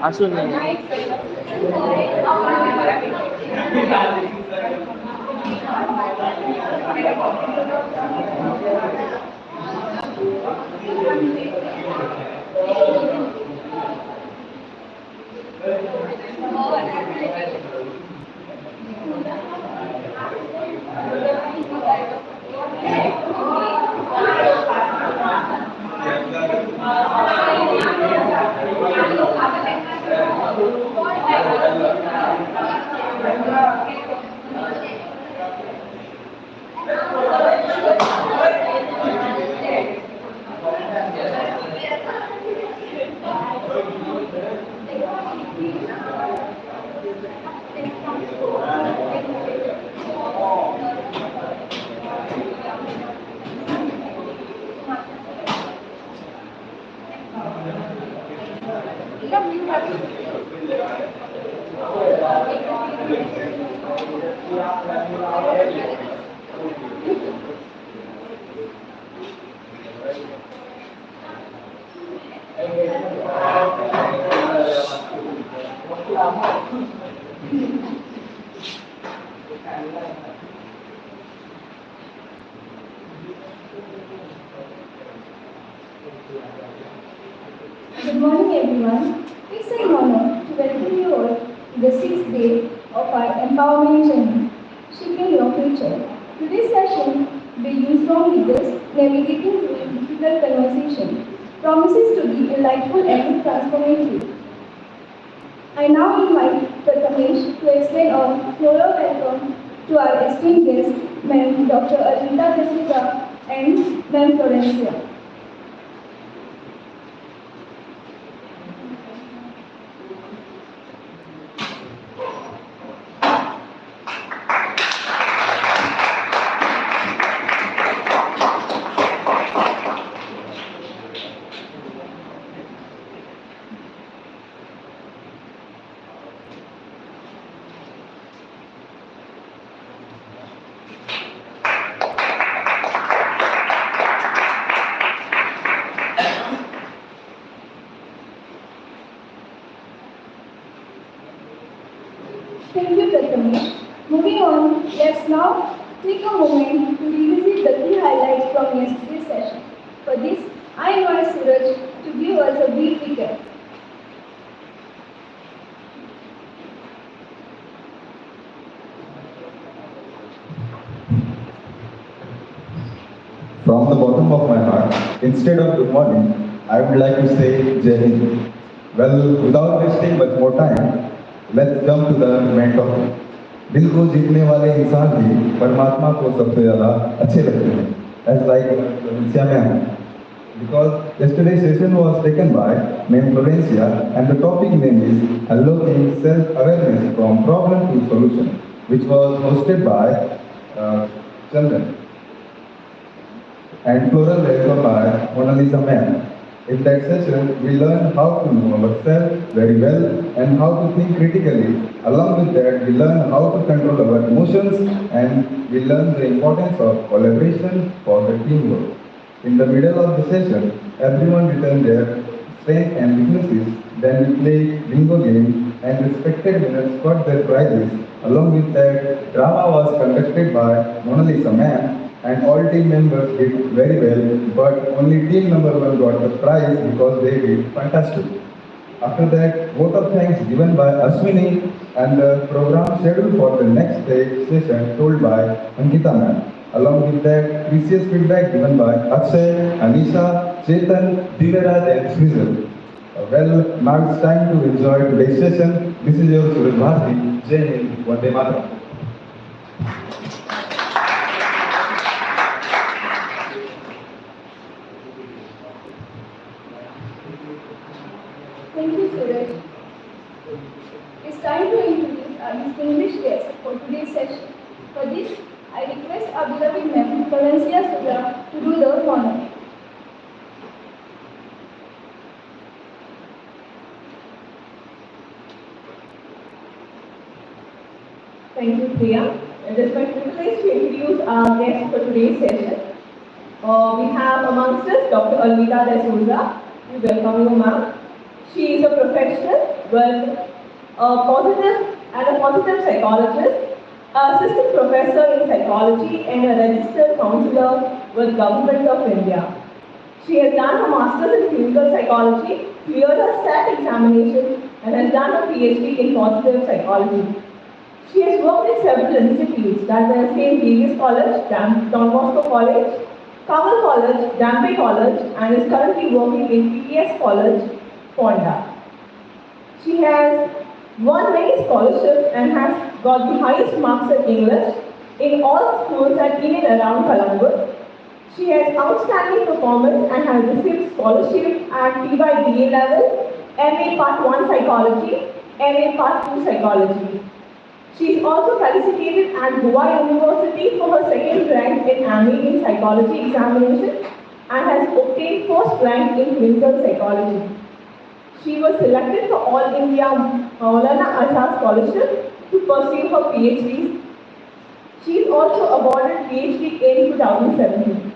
असून Good morning, everyone. It's an honor to welcome you all to the sixth day of our empowerment journey, shaping your future. Today's session will use long leaders navigating through a difficult conversation, promises to be enlightful and transformative. I now invite the Ramesh to extend a floral welcome to our esteemed guests, Ma'am Dr. Arjita D'Souza and Ma'am Florencia. Thank you, Prathamesh. Moving on, let's now take a moment to revisit the key highlights from yesterday's session. For this, I invite Suraj to give us a brief recap. From the bottom of my heart, instead of good morning, I would like to say Jai Hind. Well, without wasting much more time, let's jump to the main topic. दिल को जीतने वाले इंसान भी परमात्मा को सबसे ज़्यादा अच्छे लगते हैं, as like Florencia ma'am. Because yesterday's session was taken by Ma'am Florencia and the topic name is Unlocking Self-Awareness from Problem to Solution, which was hosted by Chandan and floral welcome by Mona Lisa ma'am. In that session, we learn how to know ourselves very well and how to think critically. Along with that, we learn how to control our emotions and we learn the importance of collaboration for the teamwork. In the middle of the session, everyone returned their strengths and weaknesses. Then we played bingo game and respected winners got their prizes. Along with that, drama was conducted by Mona Lisa ma'am and all team members did very well, but only team number one got the prize because they did fantastic. After that, vote of thanks given by Ashwini and the program scheduled for the next day session told by Ankita ma'am. Along with that, precious feedback given by Akshay, Anisha, Chetan, Diviraj and Srizal. Well, now it's time to enjoy today's session. This is your Suraj Bharti. Jai Hind, Vande Mataram. Thank you, Suraj. It's time to introduce our distinguished guest for today's session. For this, I request our beloved Ma'am Florencia D'Souza to do the honor. Thank you, Priya. It is my privilege to our guest for today's session. We have amongst us Dr. Alvida De Souza. We welcome you, ma'am. She is a professional with a positive psychologist, assistant professor in psychology, and a registered counselor with Government of India. She has done her master's in clinical psychology, cleared her SAT examination, and has done a PhD in positive psychology. She has worked in several institutes, that is St. David's College, Don Bosco College, Kamal College, Dampe College, and is currently working in PES College, Fonda. She has won many scholarships and has got the highest marks in English in all schools that in and around Columbus. She has outstanding performance and has received scholarship at PYBA level, MA Part 1 Psychology, MA Part 2 Psychology. She is also felicitated at Goa University for her second rank in MA in Psychology examination and has obtained first rank in clinical psychology. She was selected for All India Maulana Azad Scholarship to pursue her PhD. She is also awarded PhD in 2017.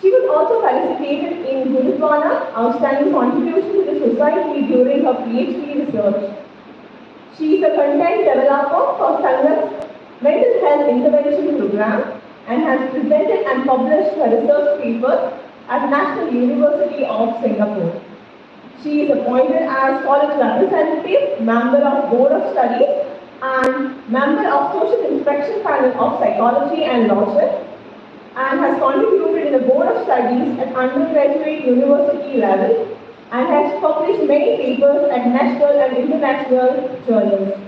She was also felicitated in Gurudwana, outstanding contribution to the society during her PhD research. She is a content developer for Sangham's mental health intervention program and has presented and published her research papers at National University of Singapore. She is appointed as college representative, member of Board of Studies, and member of Social Inspection Panel of Psychology and Lawship, and has contributed in the Board of Studies at undergraduate university level, and has published many papers at national and international journals.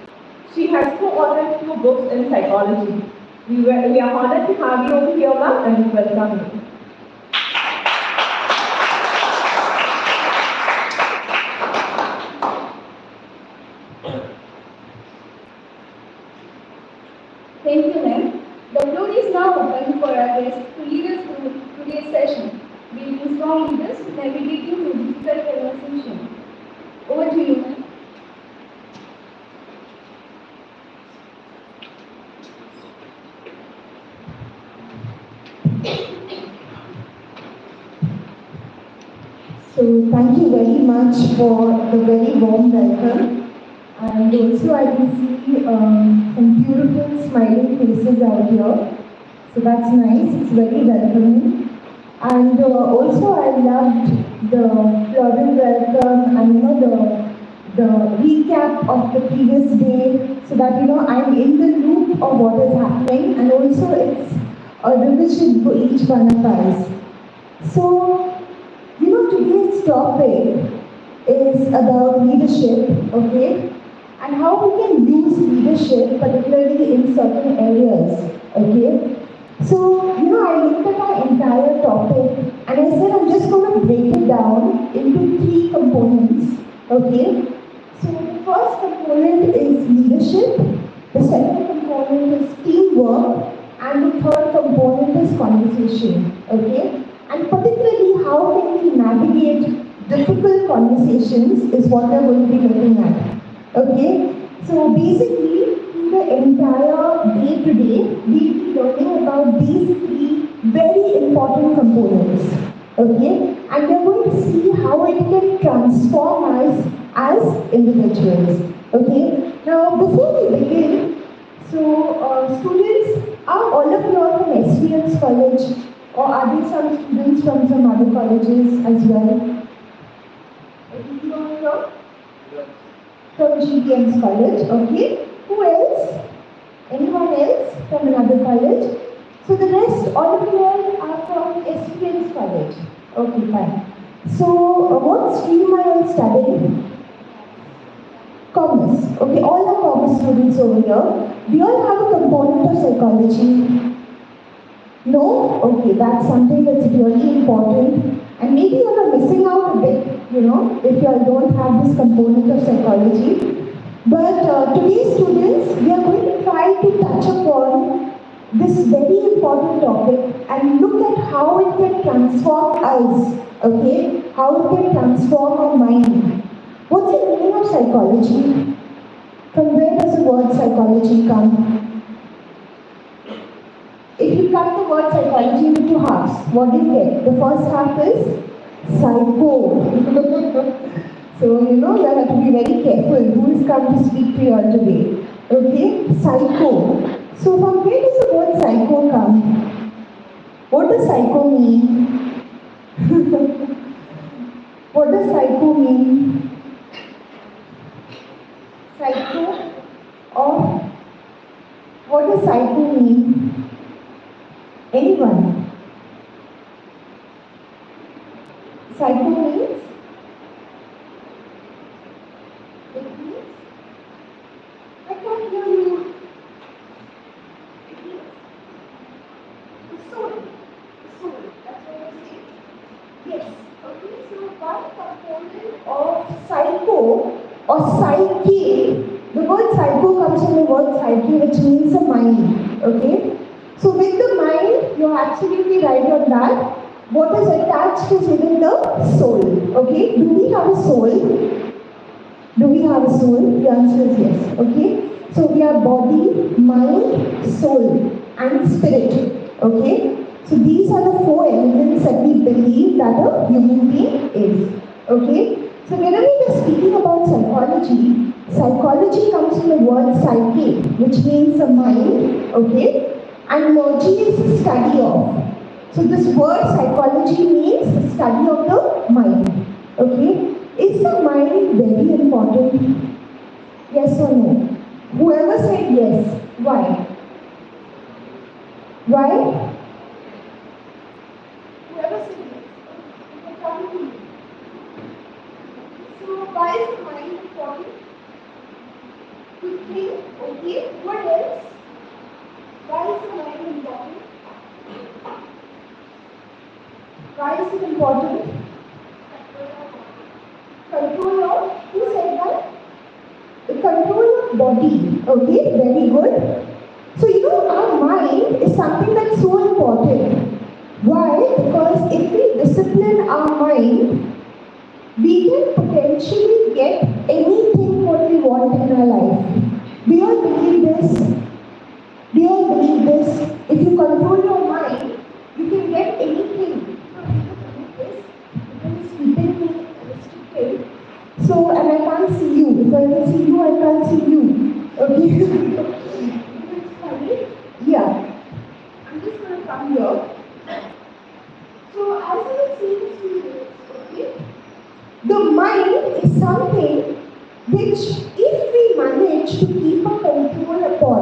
She has co-authored 2 books in psychology. We are honored to have you over here, ma'am, and we welcome you. Thank you, ma'am. The floor is now open for our guests to lead us through today's session. Being strong leaders navigating through difficult conversation. Over to you, ma'am. So thank you very much for the very warm welcome. And also I can see some beautiful smiling faces out here. So that's nice, it's very welcoming. And also I loved the floral welcome and the recap of the previous day so that I'm in the loop of what is happening and also it's a revision for each one of us. So today's topic is about leadership, okay? And how we can use leadership, particularly in certain areas, okay? So, I looked at my entire topic and I said I'm just going to break it down into 3 components, okay? So, the first component is leadership, the second component is teamwork, and the third component is conversation, okay? And particularly how can we navigate difficult conversations is what we're going to be looking at. Okay? So basically, in the entire day today, we'll be learning about these 3 very important components. Okay? And we're going to see how it can transform us as individuals. Okay? Now, before we begin, so students, are all of you from Svvm College? Or are there some students from some other colleges as well? Anyone from Svvm College, okay. Who else? Anyone else from another college? So the rest, all of you are from Svvm College. Okay, fine. So what stream are you studying? Commerce. Okay, all the commerce students over here. Do you all have a component of psychology? No? Okay, that's something that's really important. And maybe you're missing out a bit, if you don't have this component of psychology. But today, students, we are going to try to touch upon this very important topic and look at how it can transform us, okay? How it can transform our mind. What's the meaning of psychology? From where does the word psychology come? If cut the word psychology into two halves, what do you get? The first half is psycho. So, you have to be very careful who is come to speak to you all today. Okay? Psycho. So, from where does the word psycho come? What does psycho mean? What does psycho mean? Psycho, or what does psycho mean? Anyone? Psycho means? It means? I can't hear you. It means? The soul. The soul. That's what I say. Yes. Okay, so one component of psycho or psyche, the word psycho comes from the word psyche, which means the mind. Okay? So with the mind, you're absolutely right on that. What is attached is within the soul. Okay? Do we have a soul? Do we have a soul? The answer is yes. Okay? So we have body, mind, soul, and spirit. Okay? So these are the four elements that we believe that a human being is. Okay? So whenever we are speaking about psychology, psychology comes from the word psyche, which means the mind. Okay? And logy is the study of. So this word psychology means the study of the mind. Okay? Is the mind very important? Yes or no? Whoever said yes, why? Why? Whoever said yes. So why is the mind important? To think, okay, what else? Why is the mind important? Why is it important? Control of, who said that? The control of body. Okay, very good. So our mind is something that's so important. Why? Because if we discipline our mind, we can potentially get anything what we want in our life. Do you all believe this? Do you all believe this? If you control your mind, you can get anything. It's keeping me restricted. So, and I can't see you. If I can see you, I can't see you. Okay? Yeah. I'm just going to come here. So, as I was saying to you, okay, the mind is something which, if we manage to keep a control upon,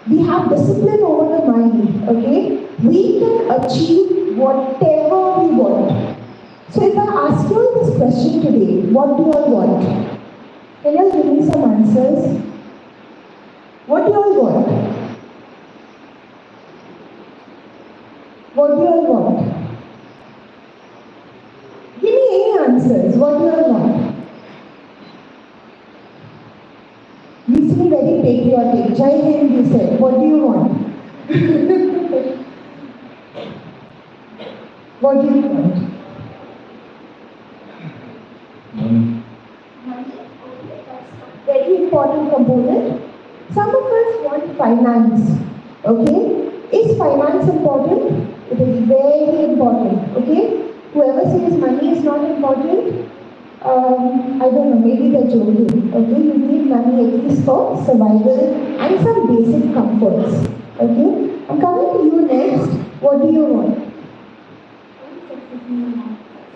we have discipline over the mind, okay, we can achieve whatever we want. So if I ask you all this question today, what do you all want? Can you all give me some answers? What do you all want? What do you all want? Give me any answers. What do you all want? You seem very patriotic. Jai Hind, you said. What do you want? What do you want? Money. Okay, that's a very important component. Some of us want finance. Okay? Is finance important? It is very important. Okay? Whoever says money is not important, I don't know, maybe they're joking. Okay? You need money at least for survival and some basic comforts. Okay? I'm coming to you next. What do you want?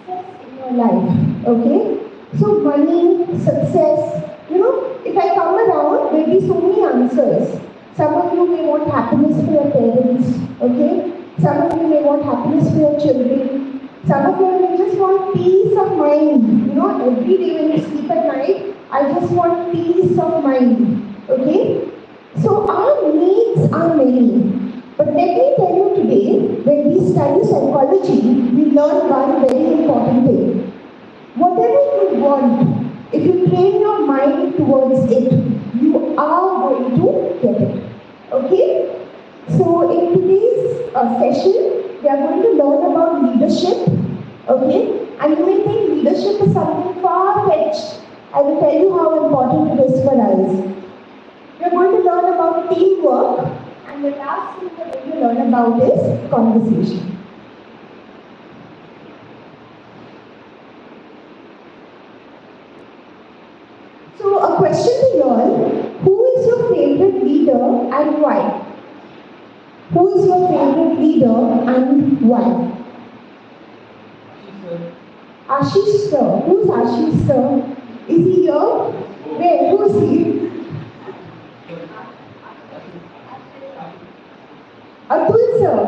Success in your life. Okay? So money, success, if I come around, there will be so many answers. Some of you may want happiness for your parents, okay? Some of you may want happiness for your children. Some of you may just want peace of mind. Every day when you sleep at night, I just want peace of mind, okay? So our needs are many. But let me tell you today, when we study psychology, we learn one very important thing. Whatever you want, if you train your mind towards it, you are going to get it. Okay? So in today's session, we are going to learn about leadership. Okay? And you may think leadership is something far-fetched. I will tell you how important it is for us. We are going to learn about teamwork and And the last thing we're going to learn about is conversation. So a question to you all, who is your favorite leader and why? Who is your favorite leader and why? Ashish sir. Who's Ashish sir? Is he here? Where? Who is he? Atul sir.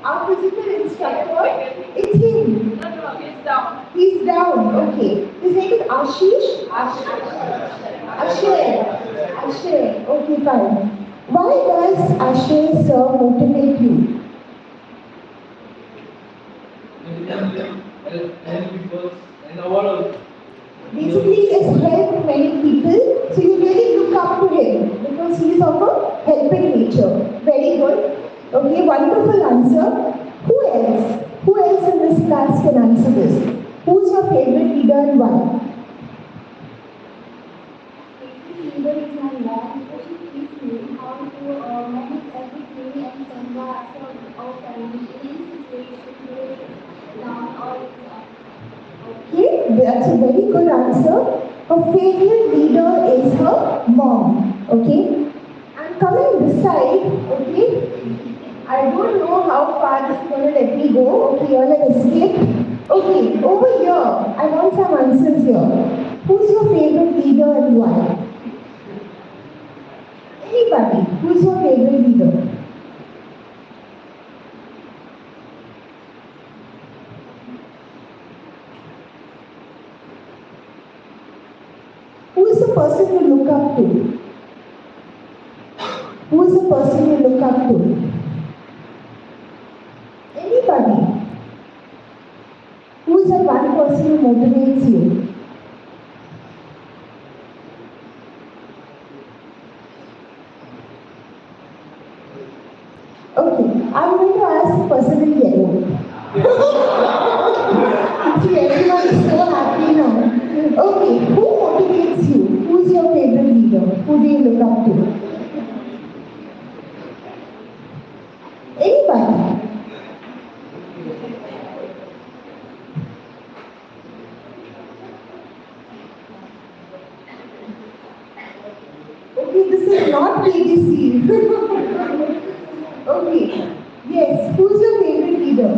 Our physical instructor. It's him. He's down. He's down. Okay. His name is Ashish. Ashay. Ashay. Okay, fine. Why does Ashay sir motivate you? Basically, it's helped many people, so you really look up to him because he is of a helping nature. Very good. Okay, wonderful answer. Who else? Who else in this class can answer this? Who's your favorite leader and why? Leader is my mom because she teaches me how to manage everything and send back for our family in any situation, down or Okay, that's a very good answer. Her favorite leader is her mom. Okay, and coming this side, okay, I don't know how far this is going to let me go. Okay, you're an escape. Okay, over here, I want some answers here. Who's your favorite leader and why? Anybody, who's your favorite leader? Who is the person you look up to? Who is the person you look up to? Anybody? Who is that one person who motivates you? Okay, I'm going to ask the person in yellow. See, everyone is so happy now. Okay, who motivates you? Who is your favorite leader? Who do you look up to? Anybody? Okay, this is not KBC. Okay, yes, who's your favorite leader?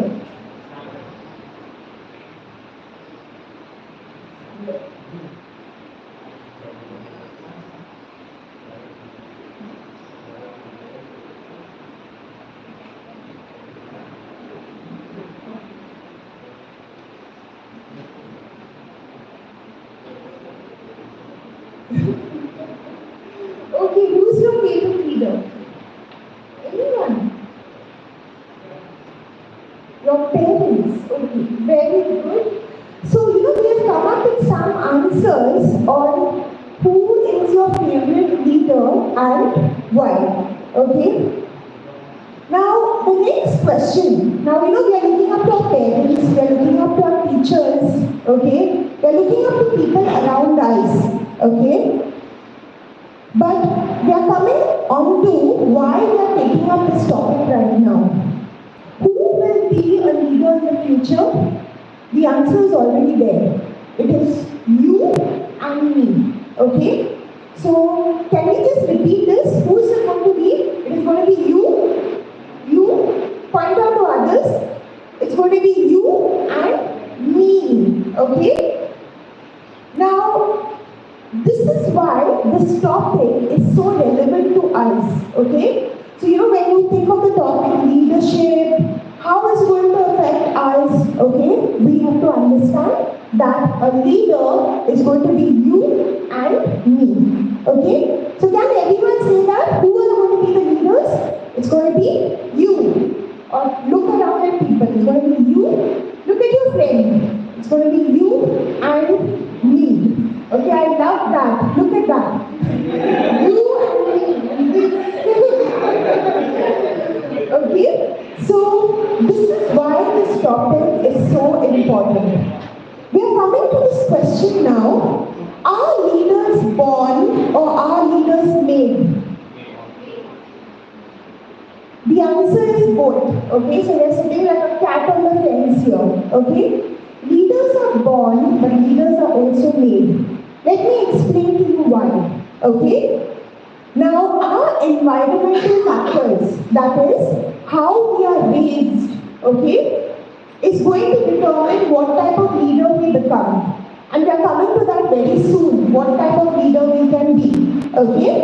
Okay, who's your favorite leader? Anyone? Your parents. Okay, very good. So, we have come up with some answers on who is your favorite leader and why. Okay? Now, the next question. Now, we are looking up to our parents, we are looking up to our teachers. Okay? We are looking up to people around us. Okay? But we are coming on to why we are taking up this topic right now. Who will be a leader in the future? The answer is already there. It is you and me. Okay? So, can we just repeat this? Who is it going to be? It is going to be you. You point out to others. It's going to be you and me. Okay? Now, this is why this topic is so relevant to us, okay? So, when you think of the topic leadership, how is it going to affect us, okay? We have to understand that a leader is going to be you and me, okay? So, can everyone say that? Who are going to be the leaders? It's going to be you. Or look around at people. It's going to be you. Look at your friend. It's going to be you and me. Okay, I love that. Look at that. You and me. Okay, so this is why this topic is so important. We are coming to this question now. Are both. Okay, so they're sitting like a cat on the fence here. Okay, leaders are born, but leaders are also made. Let me explain to you why. Okay, now our environmental factors, that is how we are raised, okay, is going to determine what type of leader we become. And we are coming to that very soon, what type of leader we can be, okay?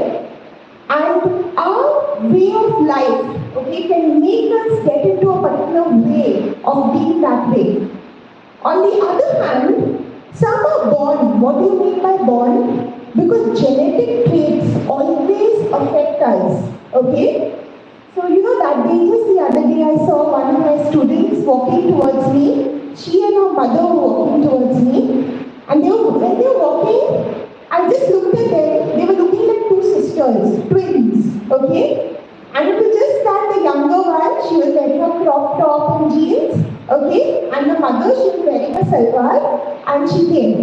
And our way of life, okay, can make us get into a particular way of being that way. On the other hand, some are born. What do you mean by born? Because genetic traits always affect us, okay? So you know that day, just the other day, I saw one of my students walking towards me. She and her mother were walking towards me. And when they were walking, I just looked at them. They were looking like two sisters, twins, okay? And it was just that the younger one, she was wearing a crop top and jeans, okay? And the mother, she was wearing a salwar and she came.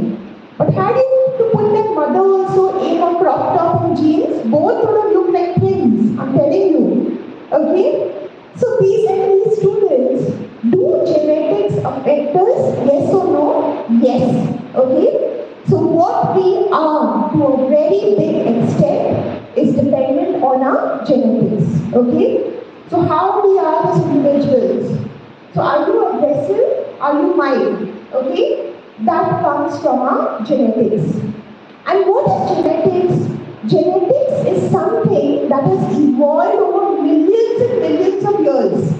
But had you to put that mother also in a crop top and jeans, both would have looked like twins, I'm telling you. Okay? So basically, students, do genetics affect us? Yes or no? Yes. Okay? So what we are to a very big extent is dependent on our genetics. Okay? So how we are as individuals. So are you aggressive? Are you mild? Okay? That comes from our genetics. And what is genetics? Genetics is something that has evolved over millions and millions of years.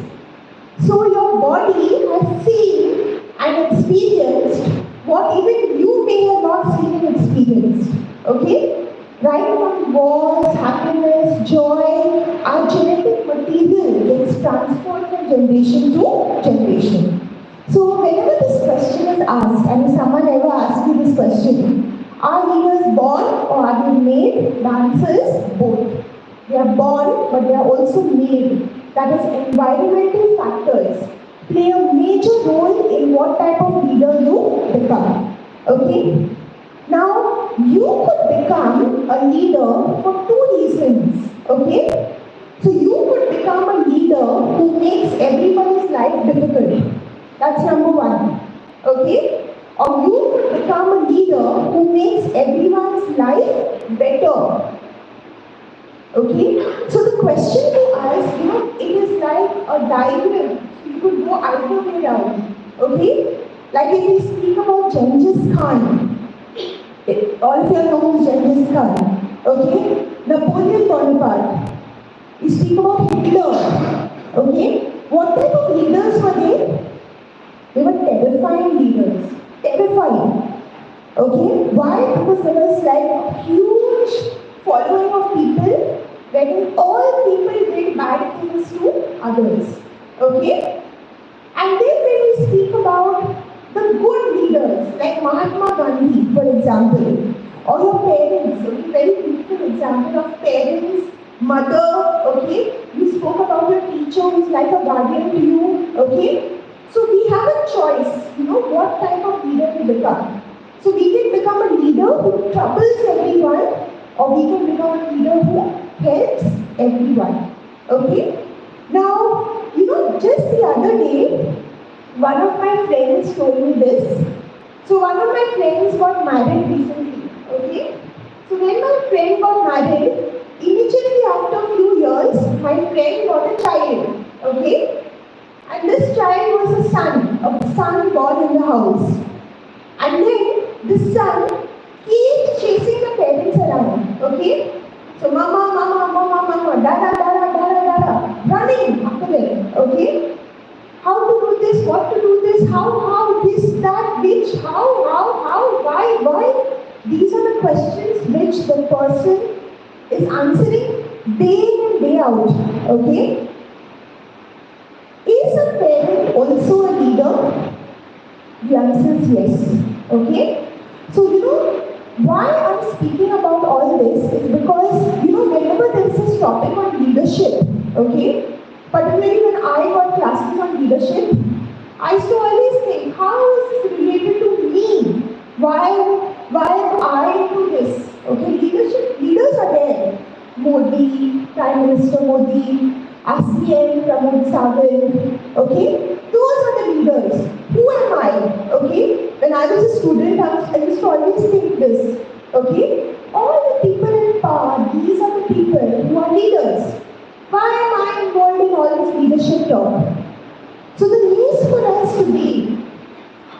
So your body has seen and experienced what even you may have not seen and experienced. Okay? Right from wars, happiness, joy, our genetic material gets transferred from generation to generation. So whenever this question is asked, and if someone ever asks you this question, are leaders born or are they made? The answer is both. They are born, but they are also made. That is, environmental factors play a major role in what type of leader you become. Okay? Now, you could become a leader for two reasons. Okay? So you could become a leader who makes everybody's life difficult. That's number one. Okay? Or you could become a leader who makes everyone's life better. Okay? So the question to ask, it is like a diagram. You could go either way around. Okay? Like if we speak about Genghis Khan, all of you know who's Genghis Khan. Okay? Napoleon Bonaparte. We speak about Hitler. Okay? What type of leaders were they? They were terrifying leaders. Terrifying. Okay? Why? Because there was like a huge following of people, wherein all people did bad things to others. Okay? And then when we speak about the good leaders, like Mahatma Gandhi, for example, or your parents, okay? Very beautiful example of parents, mother, okay? You spoke about your teacher who's like a guardian to you, okay? So we have a choice, what type of leader we become. So we can become a leader who troubles everyone, or we can become a leader who helps everyone. Okay? Now, just the other day, one of my friends told me this. So one of my friends got married recently. Okay? So when my friend got married, immediately after a few years, my friend got a child. Okay? And this child was a son born in the house. And then this son keeps chasing the parents around. Okay? So mama, dada, running after them. Okay? How to do this, what to do this, how, this, that, which, how, why? These are the questions which the person is answering day in and day out. Okay? Is a parent also a leader? The answer is yes. Okay? So, why I'm speaking about all this is because, whenever there is this topic on leadership, okay, particularly when I got classes on leadership, I used to always think, how is this related to me? Why am I into this? Okay, leaders are there. Modi, Prime Minister Modi, ASEAN, Pramod Sagar, okay? Those are the leaders. Who am I, okay? When I was a student, I used to always think this, okay? All the people in power, these are the people who are leaders. Why am I involved in all this leadership talk? So the news for us today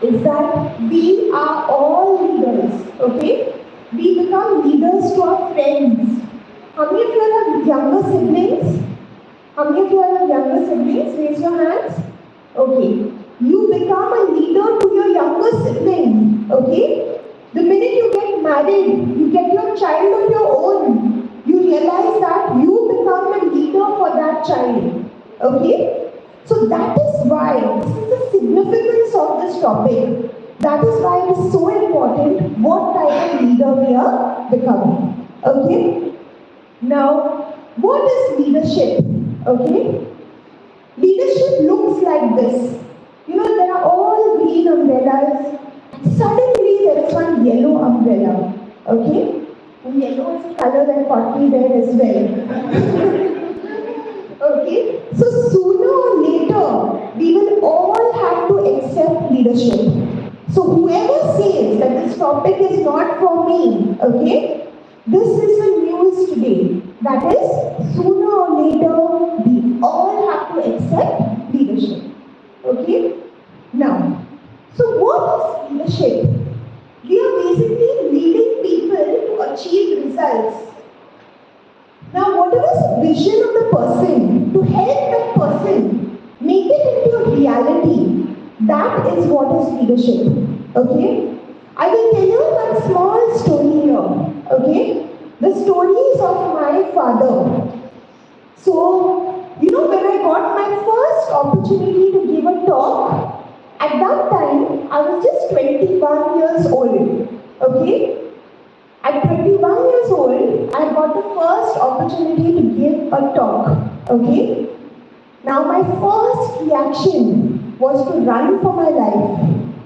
is that we are all leaders, okay? We become leaders to our friends. How many of you have younger siblings? How many of you have younger siblings? Raise your hands. Okay. You become a leader to your younger sibling, okay? The minute you get married, you get your child of your own, you realize that you become a leader for that child, okay? So that is why, this is the significance of this topic. That is why it is so important what type of leader we are becoming. Okay? Now, what is leadership? Okay? Leadership looks like this. You know, there are all green umbrellas. Suddenly there is one yellow umbrella. Okay? And yellow is a color that caught me there as well. Okay, so sooner or later, we will all have to accept leadership. So whoever says that this topic is not for me, okay, this is the news today. That is, sooner or later, we all have to accept leadership. Okay, now, so what is leadership? We are basically leading people to achieve results. Now, whatever is vision of the person, to help that person make it into a reality, that is what is leadership. Okay? I will tell you one small story here. Okay? The story is of my father. So, you know, when I got my first opportunity to give a talk, at that time, I was just 21 years old. Okay? At 21 years old, I got the first opportunity to give a talk. Okay? Now my first reaction was to run for my life.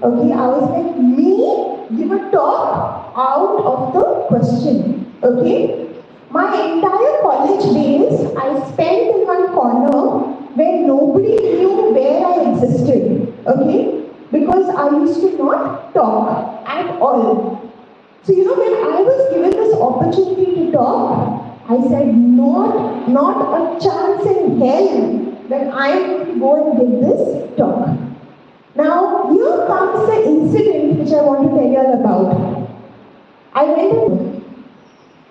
Okay? I was like, me give a talk out of the question. Okay? My entire college days, I spent in one corner where nobody knew where I existed. Okay? Because I used to not talk at all. So, you know, when I was given this opportunity to talk, I said, not a chance in hell that I am going to go and give this talk. Now, here comes the incident which I want to tell you all about. I went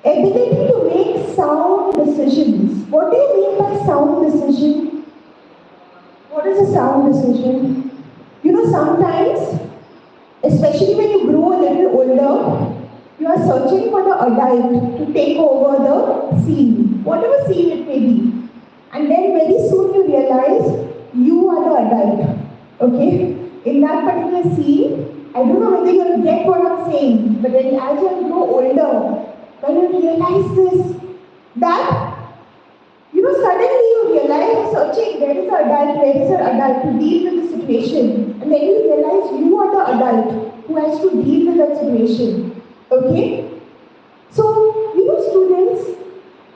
and ability to make sound decisions. What do you mean by sound decision? What is a sound decision? You know, sometimes, especially when you grow a little older, you are searching for the adult to take over the scene, whatever scene it may be. And then very soon you realize you are the adult. Okay? In that particular scene, I don't know whether you'll get what I'm saying, but then as you grow older, when you realize this, that, you know, suddenly you realize searching, where is the adult to deal with the situation. And then you realize you are the adult who has to deal with that situation. Okay? So, you know, students,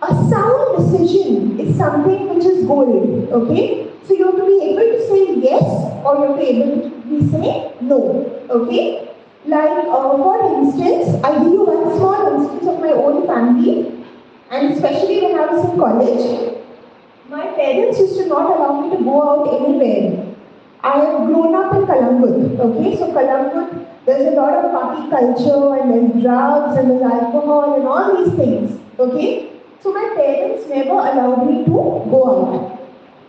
a sound decision is something which is gold. Okay? So, you have to be able to say yes or you have to be able to say no. Okay? Like, for instance, I'll give you one small instance of my own family, and especially when I was in college, my parents used to not allow me to go out anywhere. I have grown up in Kalangut. Okay? So, Kalangut, there's a lot of party culture and there's drugs and there's alcohol and all these things. Okay? So my parents never allowed me to go out.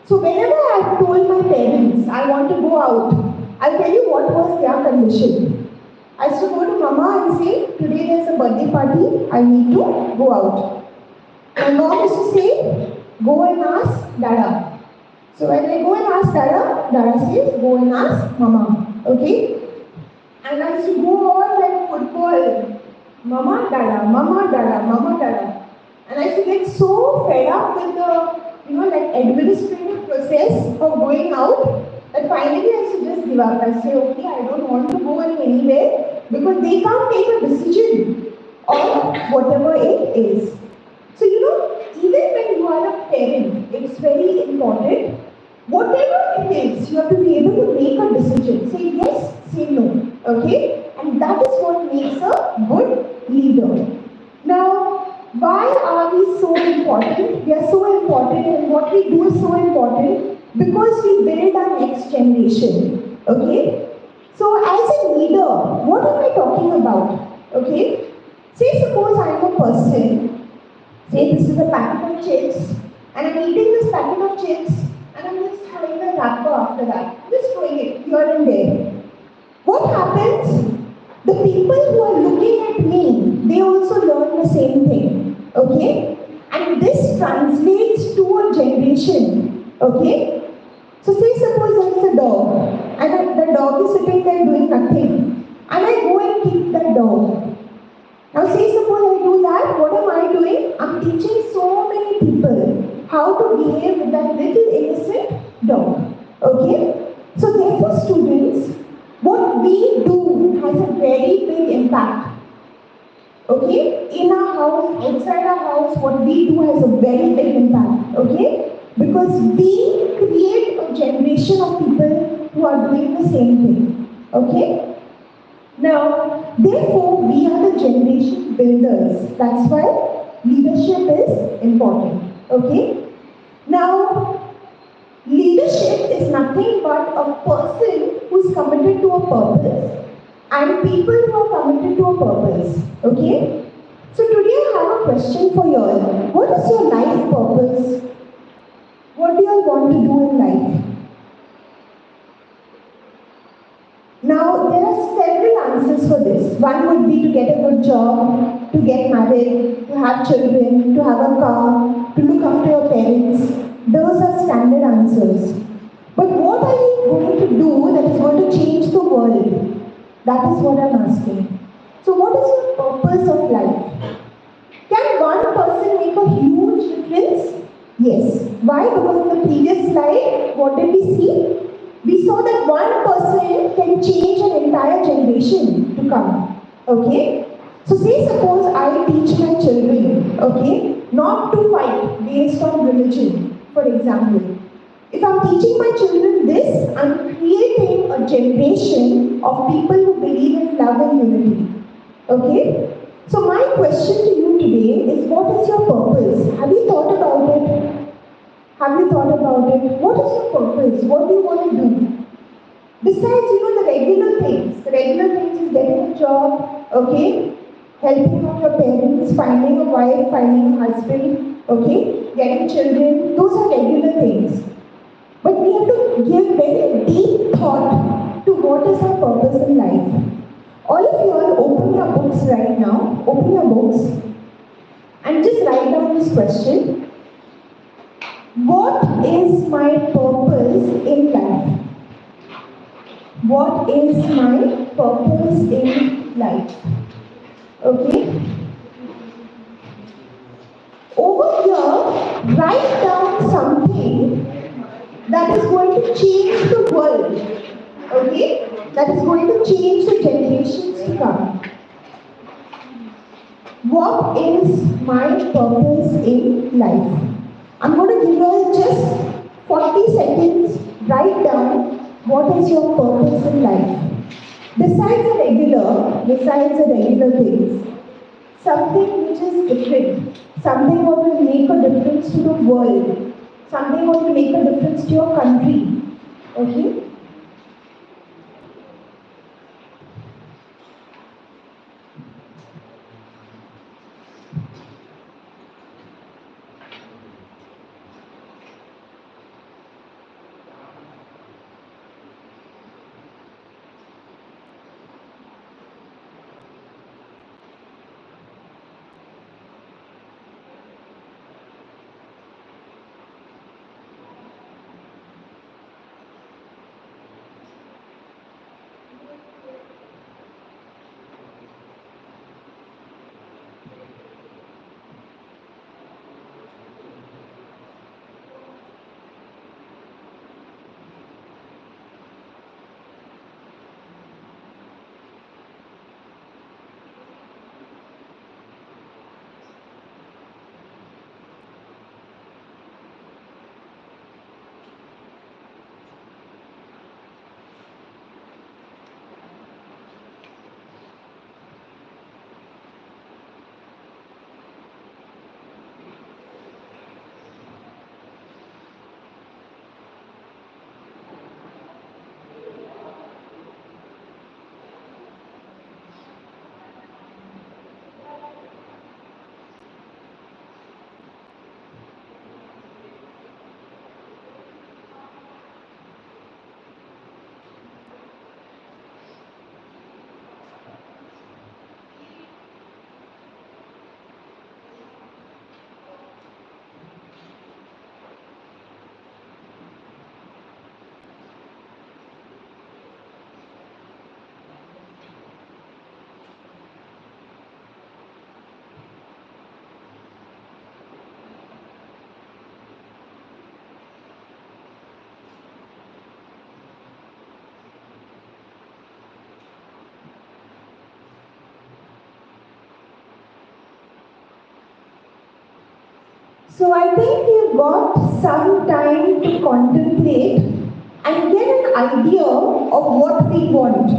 So whenever I told my parents I want to go out, I'll tell you what was their condition. I used to go to Mama and say, today there's a birthday party, I need to go out. My mom used to say, go and ask Dada. So when I go and ask Dada, Dada says, go and ask Mama. Okay? And I used to go on like football. Mama, Dada, Mama, Dada, Mama, Dada. And I used to get so fed up with the, like administrative process of going out that finally I used to just give up. I say, okay, I don't want to go anywhere because they can't take a decision on whatever it is. So, even when you are a parent, it's very important. Whatever it is, you have to be able to make a decision. Say yes, say no. Okay? And that is what makes a good leader. Now, why are we so important? We are so important, and what we do is so important because we build our next generation. Okay? So, as a leader, what am I talking about? Okay? Say, suppose I am a person, say this is a packet of chips, and I'm eating this packet of chips, and I'm just throwing the wrapper after that. I'm just throwing it here and there. What happens? The people who are looking at me, they also learn the same thing. Okay? And this translates to a generation. Okay? So say suppose there is a dog, and the dog is sitting there doing nothing, and I go and kick that dog. Now say suppose I do that, what am I doing? I'm teaching so many people how to behave with that little innocent dog. Okay? So therefore students, what we do has a very big impact. Okay? In our house, outside our house, what we do has a very big impact. Okay? Because we create a generation of people who are doing the same thing. Okay? Now, therefore, we are the generation builders. That's why leadership is important. Okay? Now, leadership is nothing but a person who is committed to a purpose and people who are committed to a purpose. Okay? So today I have a question for you all. What is your life purpose? What do you all want to do in life? Now, there are several answers for this. One would be to get a good job, to get married, to have children, to have a car, to look after your parents. Those are standard answers. But what are you going to do that is going to change the world? That is what I'm asking. So what is your purpose of life? Can one person make a huge difference? Yes. Why? Because in the previous slide, what did we see? We saw that one person can change an entire generation to come. Okay? So say suppose I teach my children, okay, not to fight based on religion, for example. If I'm teaching my children this, I'm creating a generation of people who believe in love and unity. Okay? So my question to you today is, what is your purpose? Have you thought about it? Have you thought about it? What is your purpose? What do you want to do? Besides, the regular things. The regular things is getting a job, okay? Helping out your parents, finding a wife, finding a husband, okay? Getting children. Those are regular things. But we have to give very deep thought to what is our purpose in life. All of you all open your books right now. Open your books. And just write down this question. What is my purpose in life? What is my purpose in life? Okay? Over here, write down something that is going to change the world. Okay? That is going to change the generations to come. What is my purpose in life? I'm going to give you just 40 seconds. Write down what is your purpose in life. Besides the regular things, something which is different, something what will make a difference to the world, something what will make a difference to your country. Okay? So I think we've got some time to contemplate and get an idea of what we want.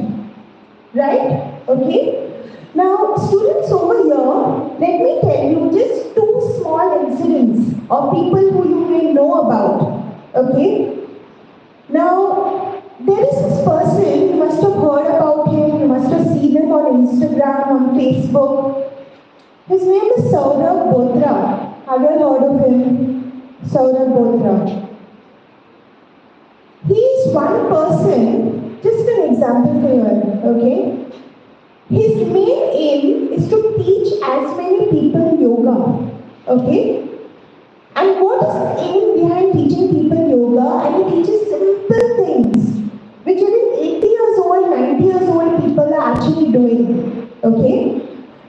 Right? Okay? Now, students over here, let me tell you just two small incidents of people who you may know about. Okay? Now, there is this person, you must have heard about him, you must have seen him on Instagram, on Facebook. His name is Svvm Botra. Have you heard of him? Svvm Botra. He is one person, just an example for you, okay? His main aim is to teach as many people yoga, okay? And what is the aim behind teaching people yoga? And he teaches simple things, which even 80 years old, 90 years old people are actually doing, okay?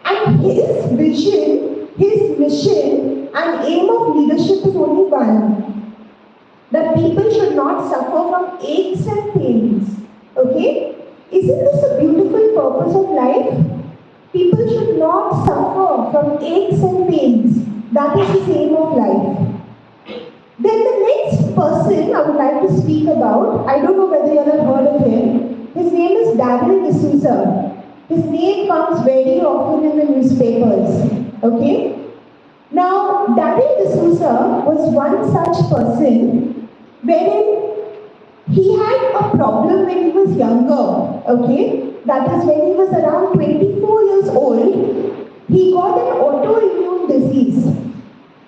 And his vision, his mission, and aim of leadership is only one. That people should not suffer from aches and pains, okay? Isn't this a beautiful purpose of life? People should not suffer from aches and pains. That is the aim of life. Then the next person I would like to speak about, I don't know whether you have heard of him. His name is Daryl D'Souza. His name comes very often in the newspapers. Okay? Now, Daryl D'Souza was one such person wherein he had a problem when he was younger. Okay? That is when he was around 24 years old. He got an autoimmune disease.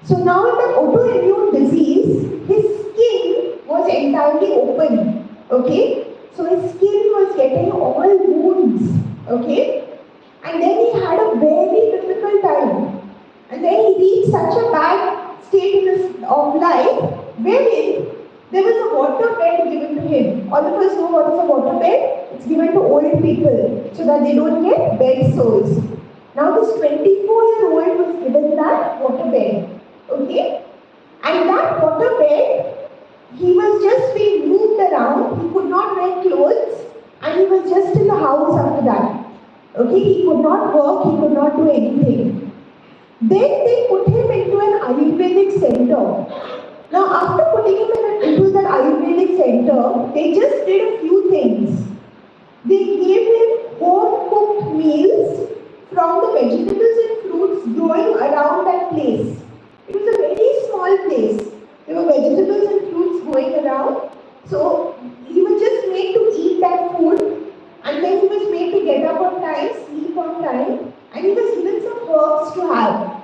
So now in that autoimmune disease, his skin was entirely open. Okay? So his skin was getting all wounds. Okay? And then he had a very difficult time. And then he reached such a bad state of life wherein there was a water bed given to him. All of us know what is a water bed? It's given to old people so that they don't get bed sores. Now this 24-year-old was given that water bed. Okay? And that water bed, he was just being moved around. He could not wear clothes and he was just in the house after that. Okay? He could not work, he could not do anything. Then they put him into an Ayurvedic center. Now, after putting him into that Ayurvedic center, they just did a few things. They gave him home-cooked meals from the vegetables and fruits growing around that place. It was a very small place. There were vegetables and fruits growing around. So, he was just made to eat that food. And then he was made to get up on time, sleep on time. And he was given some herbs to have.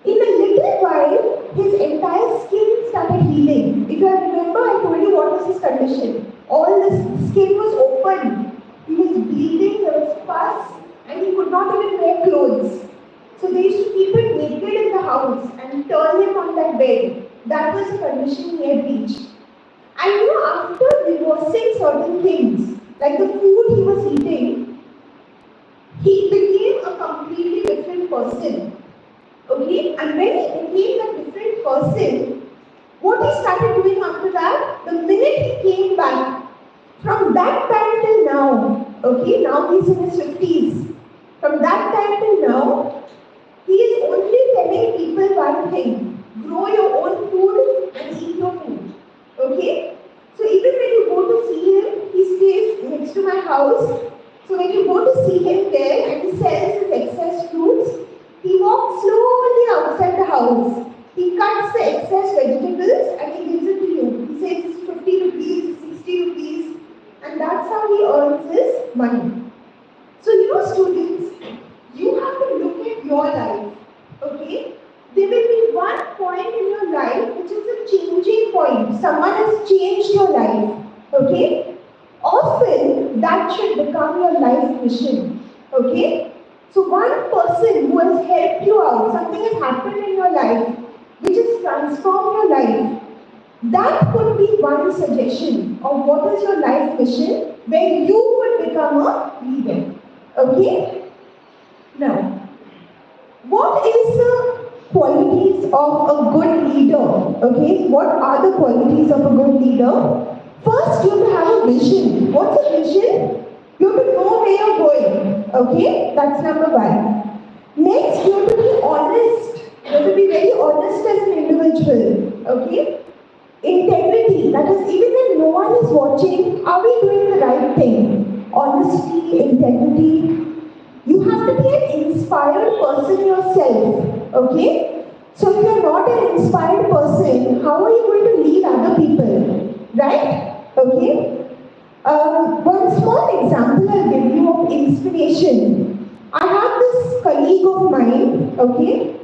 In a little while, his entire skin started healing. If you remember, I told you what was his condition. All the skin was open. He was bleeding, there was pus, and he could not even wear clothes. So they used to keep him naked in the house and turn him on that bed. That was the condition he had reached. And after reversing certain things, like the food he was eating, he became a completely different person. Okay, and when he became a different person, what he started doing after that, the minute he came back, from that time till now, okay, now he's in his 50s, from that time till now, he is only telling people one thing, grow your own food and eat your food, okay. So even when you go to see him, he stays next to my house, so when you go to see him there and he sells his excess fruits, he walks slowly outside the house. He cuts the excess vegetables and he gives it to you. He says it's 50 rupees, 60 rupees, and that's how he earns his money. So students, you have to look at your life, okay? There will be one point in your life which is a changing point. Someone has changed your life, okay? Often that should become your life mission, okay? So one person who has helped you out, something has happened in your life, which has transformed your life, that could be one suggestion of what is your life mission where you could become a leader. Okay? Now, what is the qualities of a good leader? Okay? What are the qualities of a good leader? First, you have to have a vision. What's a vision? You have to know where you're going. Okay? That's number one. Next, you have to be honest. You have to be very honest okay? Integrity, that is, even when no one is watching, are we doing the right thing? Honesty, integrity. You have to be an inspired person yourself, okay? So if you're not an inspired person, how are you going to lead other people, right? Okay? One small example I'll give you of inspiration. I have this colleague of mine, okay?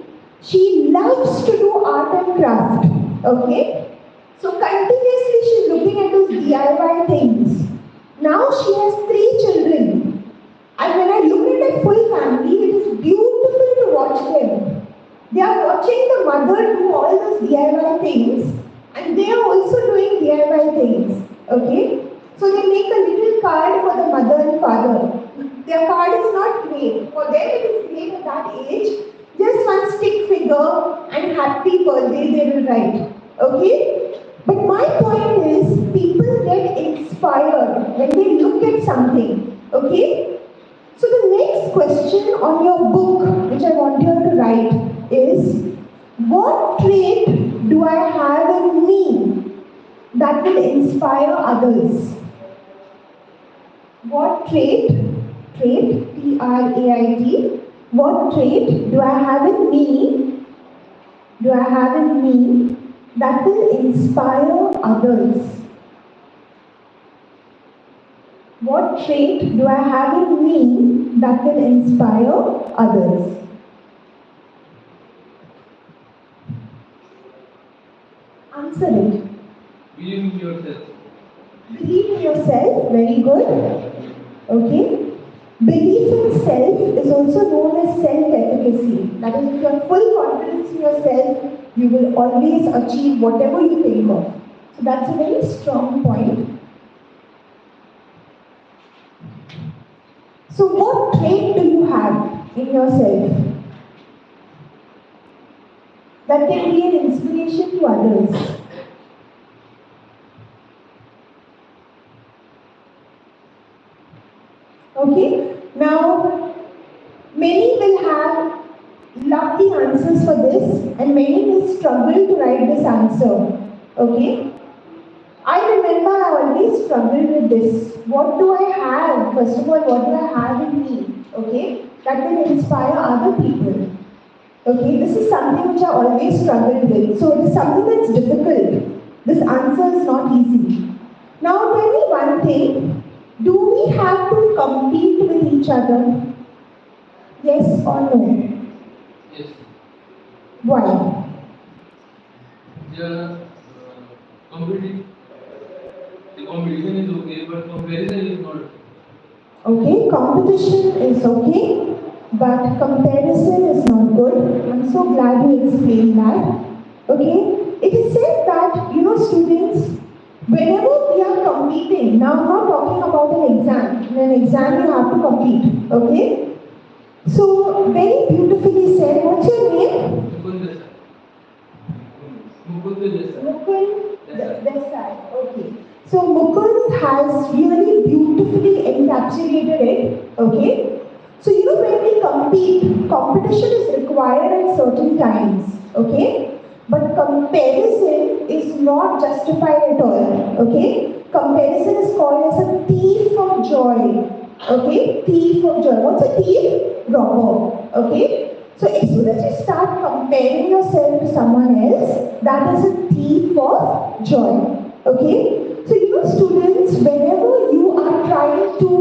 She loves to do art and craft, okay? So continuously she's looking at those DIY things. Now she has 3 children. And when I look at that full family, it is beautiful to watch them. They are watching the mother do all those DIY things, and they are also doing DIY things, okay? So they make a little card for the mother and father. Their card is not great. For them it is great at that age. Just one stick figure and happy birthday they will write. Okay? But my point is, people get inspired when they look at something. Okay? So the next question on your book, which I want you to write, is what trait do I have in me that will inspire others? What trait, T-R-A-I-T, what trait do I have in me, that will inspire others? What trait do I have in me that will inspire others? Answer it. Believe in yourself. Believe in yourself, very good. Okay? Belief in self is also known as self-efficacy. That is, if you have full confidence in yourself, you will always achieve whatever you think of. So that's a very strong point. So what trait do you have in yourself that can be an inspiration to others? Okay, now many will have lovely answers for this and many will struggle to write this answer. Okay, I remember I always struggled with this. What do I have? First of all, what do I have in me? Okay, that will inspire other people. Okay, this is something which I always struggled with. So it is something that's difficult. This answer is not easy. Now tell me one thing. Do we have to compete with each other? Yes or no? Yes. Why? The competition is okay, but comparison is not. Okay, competition is okay, but comparison is not good. I'm so glad you explained that. Okay, it is said that, students, whenever we are competing, now I'm not talking about an exam. In an exam you have to compete, okay? So, very beautifully said. What's your name? Mukund Desai. Okay. So Mukund has really beautifully encapsulated it. Okay. So when we compete, competition is required at certain times. Okay. But comparison is not justified at all. Okay. Comparison is called as a thief of joy. Okay. Thief of joy. What's a thief? Robber. Okay. So as soon as you start comparing yourself to someone else, that is a thief of joy. Okay? So students, whenever you are trying to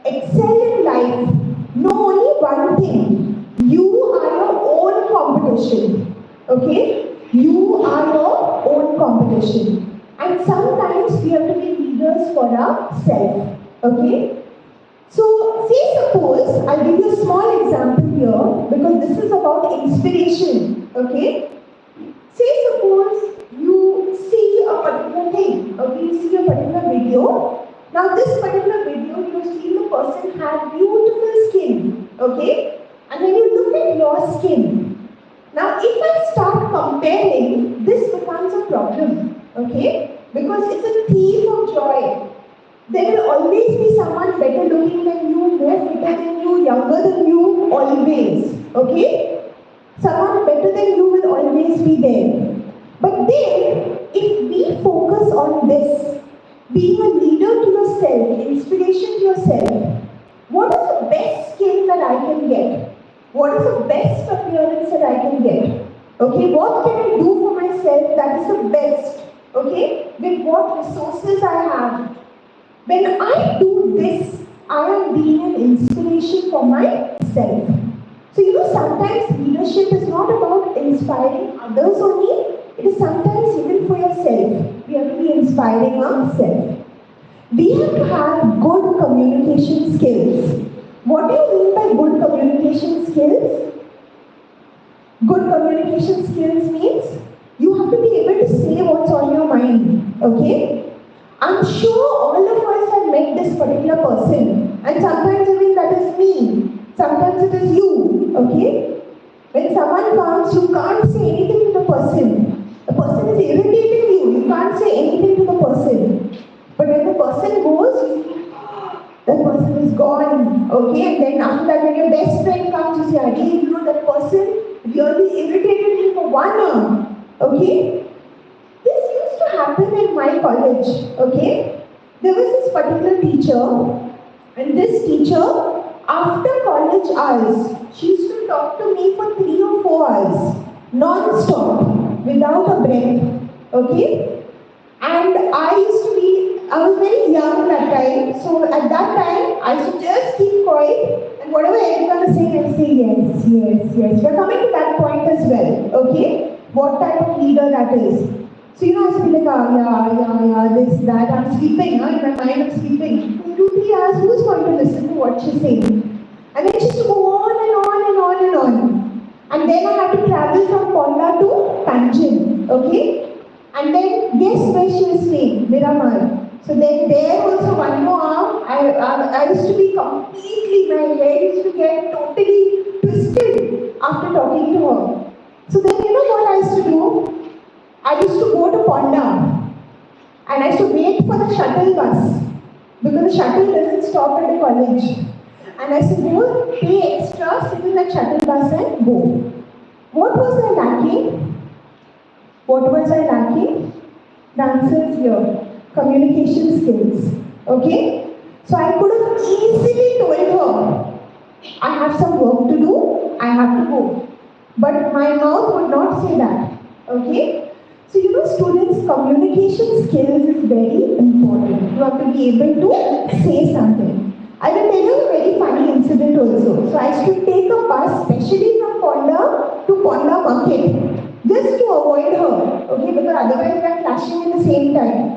excel in life, know only one thing. You are your own competition. Okay? You are your own competition. And sometimes we have to be leaders for ourselves. Okay? So, say suppose, I'll give you a small example here because this is about inspiration, okay? Say suppose you see a particular thing, okay? You see a particular video. Now this particular video, you see the person has beautiful skin, okay? And then you look at your skin. Now if I start comparing, this becomes a problem, okay? Because it's a thief of joy. There will always be someone better looking than you, more fitter than you, younger than you, always. Okay? Someone better than you will always always be there. But then, if we focus on this, being a leader to yourself, inspiration to yourself, what is the best skill that I can get? What is the best appearance that I can get? Okay, what can I do for myself that is the best? Okay, with what resources I have. When I do this, I am being an inspiration for myself. So, sometimes leadership is not about inspiring others only, it is sometimes even for yourself. We have to be inspiring ourselves. We have to have good communication skills. What do you mean by good communication skills? Good communication skills means you have to be able to say what's on your mind. Okay? I'm sure all of us have met this particular person, and sometimes even that is me, sometimes it is you. Okay? When someone comes, you can't say anything to the person. The person is irritating you, you can't say anything to the person. But when the person goes, that person is gone. Okay? And then after that, when your best friend comes, you say, I didn't know that person really irritated me for 1 hour. Okay? This used to happen in my college. Okay? There was this particular teacher, and this teacher, after college hours, she used to talk to me for 3 or 4 hours, non-stop, without a break. Okay? And I was very young that time, so at that time, I used to just keep quiet, and whatever everyone is saying, I say yes, yes, yes. We're coming to that point as well, okay? What type of leader that is. So, I used to be like, yeah, this, that, I'm sleeping, in my mind I'm sleeping. For 2, 3 hours, who's going to listen to what she's saying? And then she used to go on and on and on and on. And then I had to travel from Ponda to Panjim, okay? And then guess where she was staying? Miramar. So then there also 1 more hour, I used to be completely, my hair used to get totally twisted after talking to her. So then you know what I used to do? I used to go to Ponda and I used to wait for the shuttle bus because the shuttle doesn't stop at the college. And I used to go pay extra, sit in that shuttle bus and go. What was I lacking? What was I lacking? The answer is here. Communication skills. Okay? So I could have easily told her, I have some work to do, I have to go. But my mouth would not say that. Okay? So students, communication skills is very important. You have to be able to say something. I will tell you a very funny incident also. So I used to take a bus, especially from Ponda to Ponda Market, just to avoid her. Okay? Because otherwise we are clashing at the same time.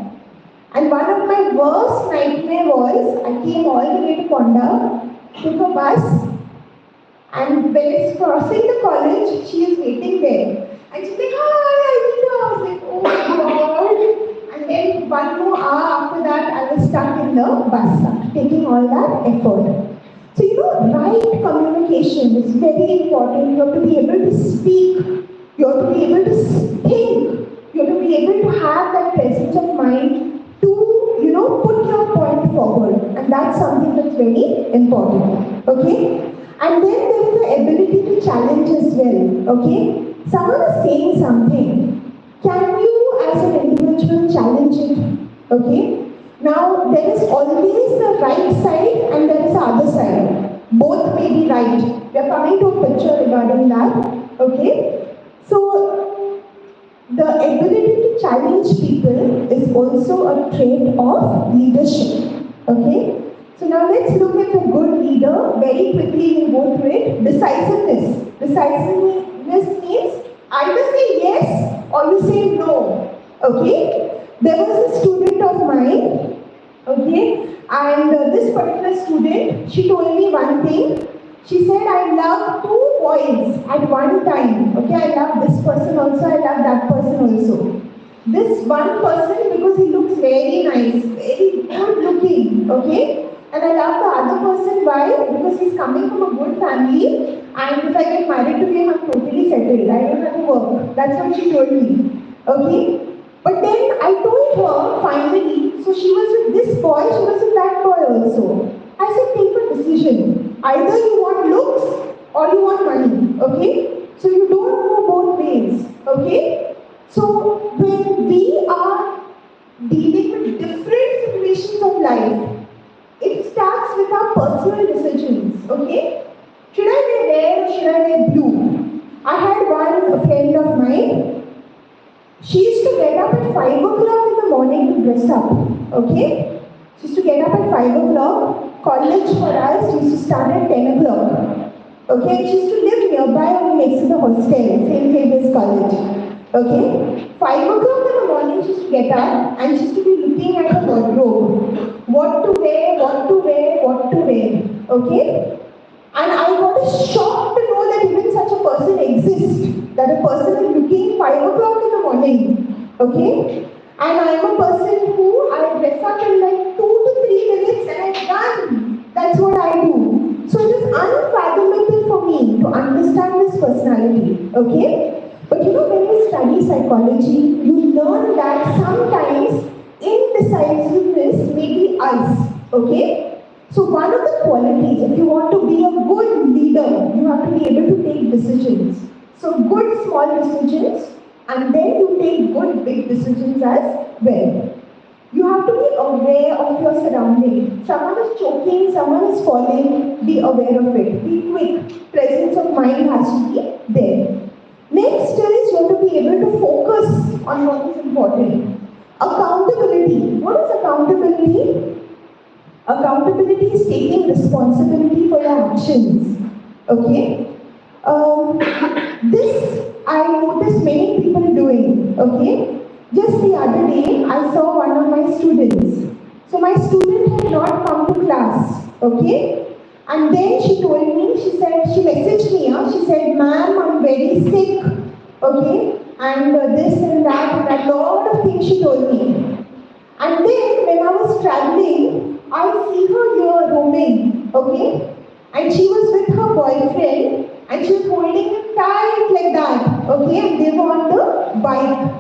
And one of my worst nightmare was, I came all the way to Ponda, took a bus, and when it's crossing the college, she is waiting there. And she's like, hi, Anita. I was like, oh my god. And then 1 more hour after that, I was stuck in the bus stop, taking all that effort. So, right communication is very important. You have to be able to speak. You have to be able to think. You have to be able to have that presence of mind to, put your point forward. And that's something that's very important. Okay? And then there is the ability to challenge as well. Okay? Someone is saying something. Can you, as an individual, challenge it? Okay? Now, there is always the right side and there is the other side. Both may be right. We are coming to a picture regarding that. Okay? So, the ability to challenge people is also a trait of leadership. Okay? So now let's look at a good leader. Very quickly we'll go through it. Decisiveness. Decisiveness means either say yes or you say no. Okay? There was a student of mine. Okay? And this particular student, she told me one thing. She said, I love 2 boys at one time. Okay, I love this person also, I love that person also. This one person, because he looks very nice, very good looking, okay? And I love the other person, why? Because he's coming from a good family, and if I get married to him, I'm totally settled. I don't have to work. That's what she told me. Okay? But then I told her, finally, so she was with this boy, she was with that boy also. I said, take a decision. Either you want looks or you want money, okay? So you don't go both ways. Okay? So when we are dealing with different situations of life, it starts with our personal decisions. Okay? Should I wear red or should I wear blue? I had one friend of mine. She used to get up at 5 o'clock in the morning to dress up. Okay? She used to get up at 5 o'clock. College for us used to start at 10 o'clock. Okay? She used to live nearby only next to the hostel, St. David's College. Okay? 5 o'clock in the morning she used to get up and she used to be looking at the wardrobe. What to wear, what to wear, what to wear. Okay? And I got shocked to know that even such a person exists. That a person is looking 5 o'clock in the morning. Okay? And I am a person who I dress up in like 2 to 3 minutes and I'm done. That's what I do. So it is unfathomable for me to understand this personality. Okay? But you know, when you study psychology, you learn that sometimes indecisiveness may be us. Okay? So one of the qualities, if you want to be a good leader, you have to be able to take decisions. So good small decisions, and then you take good big decisions as well. You have to be aware of your surroundings. Someone is choking, someone is falling, be aware of it. Be quick. Presence of mind has to be there. Next is you have to be able to focus on what is important. Accountability. What is accountability? Accountability is taking responsibility for your actions. Okay? This I noticed many people doing. Okay? Just the other day, I saw one of my students. So my student had not come to class. Okay? And then she told me, she messaged me, she said, "Ma'am, I'm very sick." Okay? And this and that, and a lot of things she told me. And then when I was traveling, I see her here roaming, okay? And she was with her boyfriend and she was holding him tight like that, okay? And they were on the bike.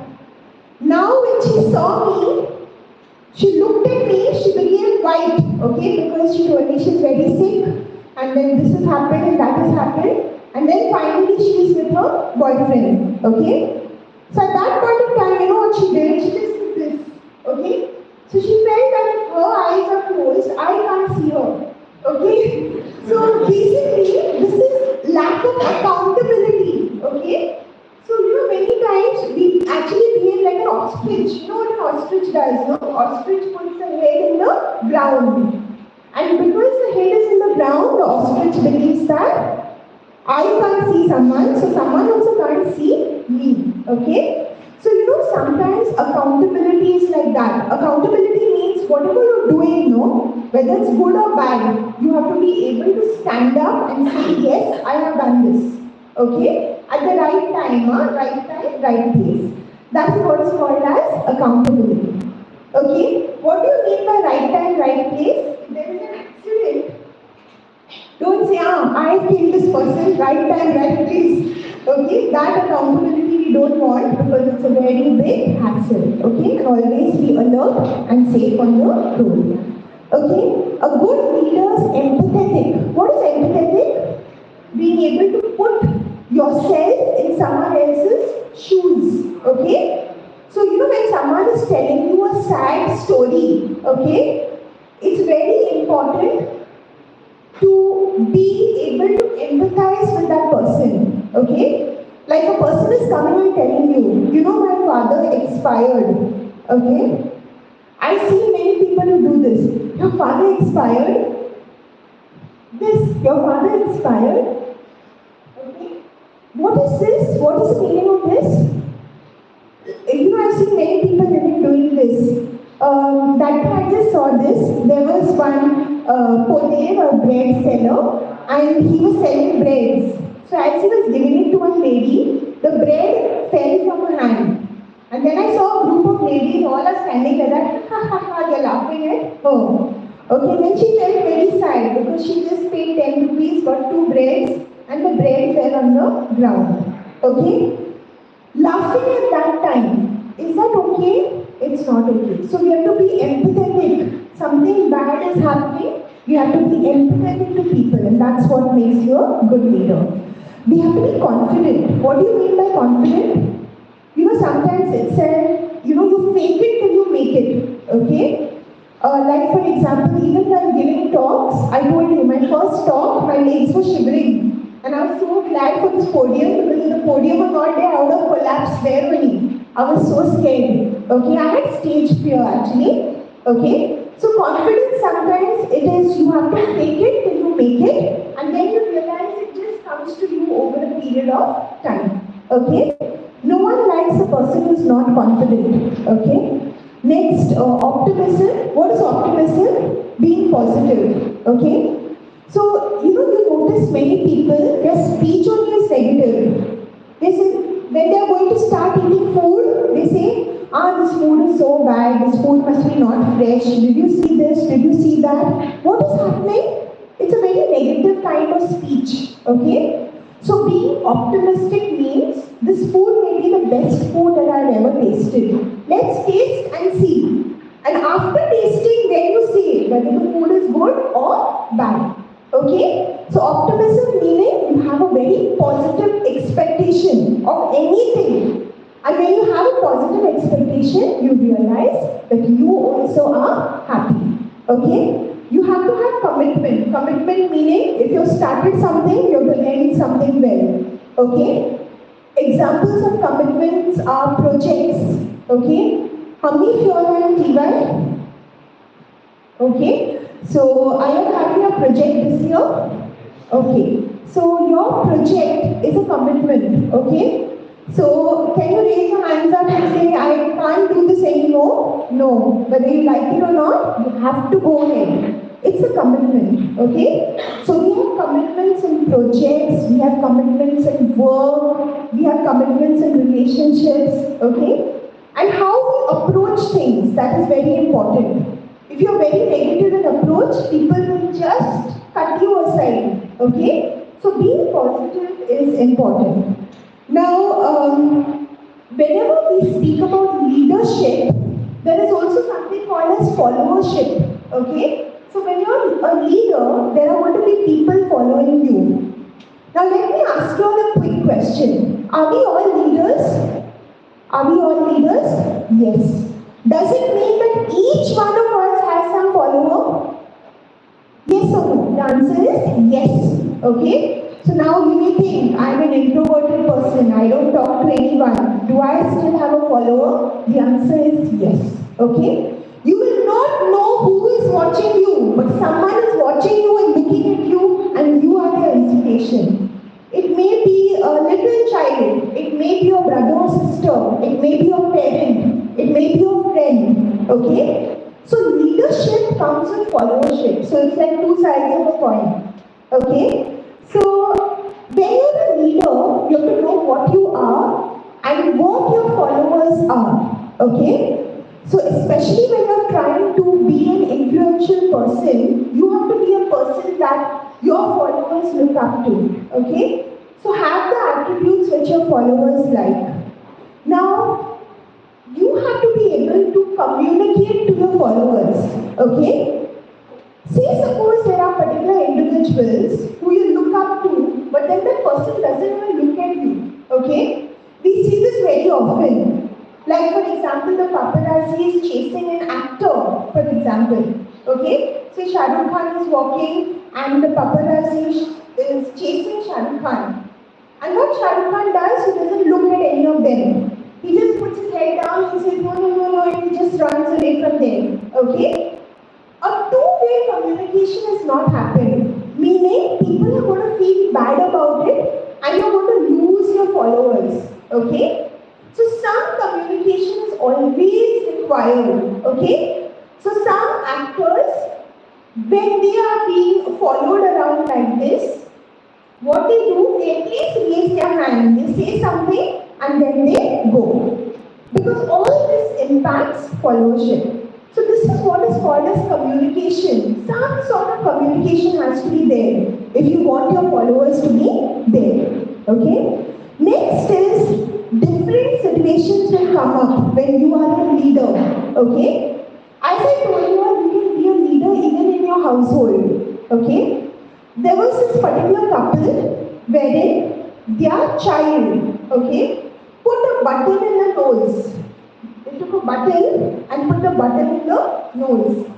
Now when she saw me, she looked at me, she became white, okay? Because she told me she's very sick and then this has happened and that has happened. And then finally she is with her boyfriend, okay? So at that point of time, you know what she did? She just did this, okay? So she felt that her eyes are closed, I can't see her. Okay? So basically, this is lack of accountability. Okay? So, you know, many times we actually behave like an ostrich. You know what an ostrich does? No? Ostrich puts the head in the ground. And because the head is in the ground, the ostrich believes that I can't see someone, so someone also can't see me. Okay? So, you know, sometimes accountability is like that. Accountability means whatever you're doing, whether it's good or bad, you have to be able to stand up and say, yes, I have done this. Okay? At the right time, right time, right place. That is what is called as accountability. Okay? What do you mean by right time, right place? If there is an accident, don't say, I killed this person, right time, right place. Okay, that accountability we don't want because it's a very big hassle. Okay, and always be alert and safe on the road. Okay, a good leader is empathetic. What is empathetic? Being able to put yourself in someone else's shoes. Okay, so you know when someone is telling you a sad story, okay, it's very important to be able to empathize with that person, okay? Like a person is coming and telling you, you know, my father expired, okay? I see many people who do this. Your father expired? Your father expired? Okay? What is this? What is the meaning of this? You know, I've seen many people doing this. That time I just saw this. There was one potato or bread seller and he was selling breads. So as he was giving it to one lady, the bread fell from her hand. And then I saw a group of ladies, all are standing like that, ha ha ha, they're laughing at her. Okay, then she felt very sad because she just paid 10 rupees, got 2 breads and the bread fell on the ground. Okay? Laughing at that time, is that okay? It's not okay. So we have to be empathetic. Something bad is happening, you have to be empathetic to people and that's what makes you a good leader. We have to be confident. What do you mean by confident? sometimes it said, you fake it till you make it, okay? Like for example, even while giving talks, I told you, my first talk, my legs were shivering. And I was so glad for this podium because if the podium was not there, I would have collapsed there only. I was so scared, okay? I had stage fear actually, okay? So confidence sometimes it is you have to fake it till you make it and then you realize it just comes to you over a period of time, okay? No one likes a person who is not confident, okay? Next, optimism. What is optimism? Being positive, okay? So, you notice many people, their speech only is negative. They say, when they are going to start eating food, they say, this food is so bad, this food must be not fresh, did you see this, did you see that? What is happening? It's a very negative kind of speech, okay? So being optimistic means this food may be the best food that I've ever tasted. Let's taste and see. And after tasting, then you say whether the food is good or bad. Okay? So optimism meaning you have a very positive expectation of anything. And when you have a positive expectation, you realize that you also are happy. Okay? You have to have commitment. Commitment meaning if you started something, you're going to end something well. Okay? Examples of commitments are projects. Okay? How many of you all are in TY? Okay? So are you having a project this year? Okay. So your project is a commitment. Okay? So can you raise your hands up and say, I can't do this anymore? No. Whether you like it or not, you have to go ahead. It's a commitment, okay? So we have commitments in projects, we have commitments in work, we have commitments in relationships, okay? And how we approach things, that is very important. If you're very negative in approach, people will just cut you aside, okay? So being positive is important. Now, whenever we speak about leadership, there is also something called as followership, okay? So when you're a leader, there are going to be people following you. Now let me ask you all a quick question. Are we all leaders? Are we all leaders? Yes. Does it mean that each one of us has some follower? Yes or no? The answer is yes. Okay? So now you may think, I'm an introverted person, I don't talk to anyone. Do I still have a follower? The answer is yes. Okay? You will not know who is watching you, but someone is watching you and looking at you and you are their inspiration. It may be a little child, it may be your brother or sister, it may be your parent, it may be your friend, okay? So leadership comes with followership, so it's like two sides of a coin, okay? So when you're a leader, you have to know what you are and what your followers are, okay? So especially when you're trying to be an influential person, you have to be a person that your followers look up to, okay? So have the attributes which your followers like. Now, you have to be able to communicate to your followers, okay? Say suppose there are particular individuals who you look up to, but then that person doesn't even look at you, okay? We see this very often. Like for example, the paparazzi is chasing an actor, for example, okay? Say Shah Rukh Khan is walking and the paparazzi is chasing Shah Rukh Khan. And what Shah Rukh Khan does, he doesn't look at any of them. He just puts his head down and says, no, and he just runs away from them, okay? A two-way communication is not happening, meaning people are going to feel bad about it and you're going to lose your followers, okay? So some communication is always required, okay? So some actors, when they are being followed around like this, what they do, they at least raise their hand, they say something and then they go. Because all this impacts followership. So this is what is called as communication. Some sort of communication has to be there if you want your followers to be there, okay? Next is different situations will come up when you are a leader, okay? As I told you can be a leader even in your household, okay? There was this particular couple wherein their child, okay, put a button in the nose. They took a button and put the button in the nose.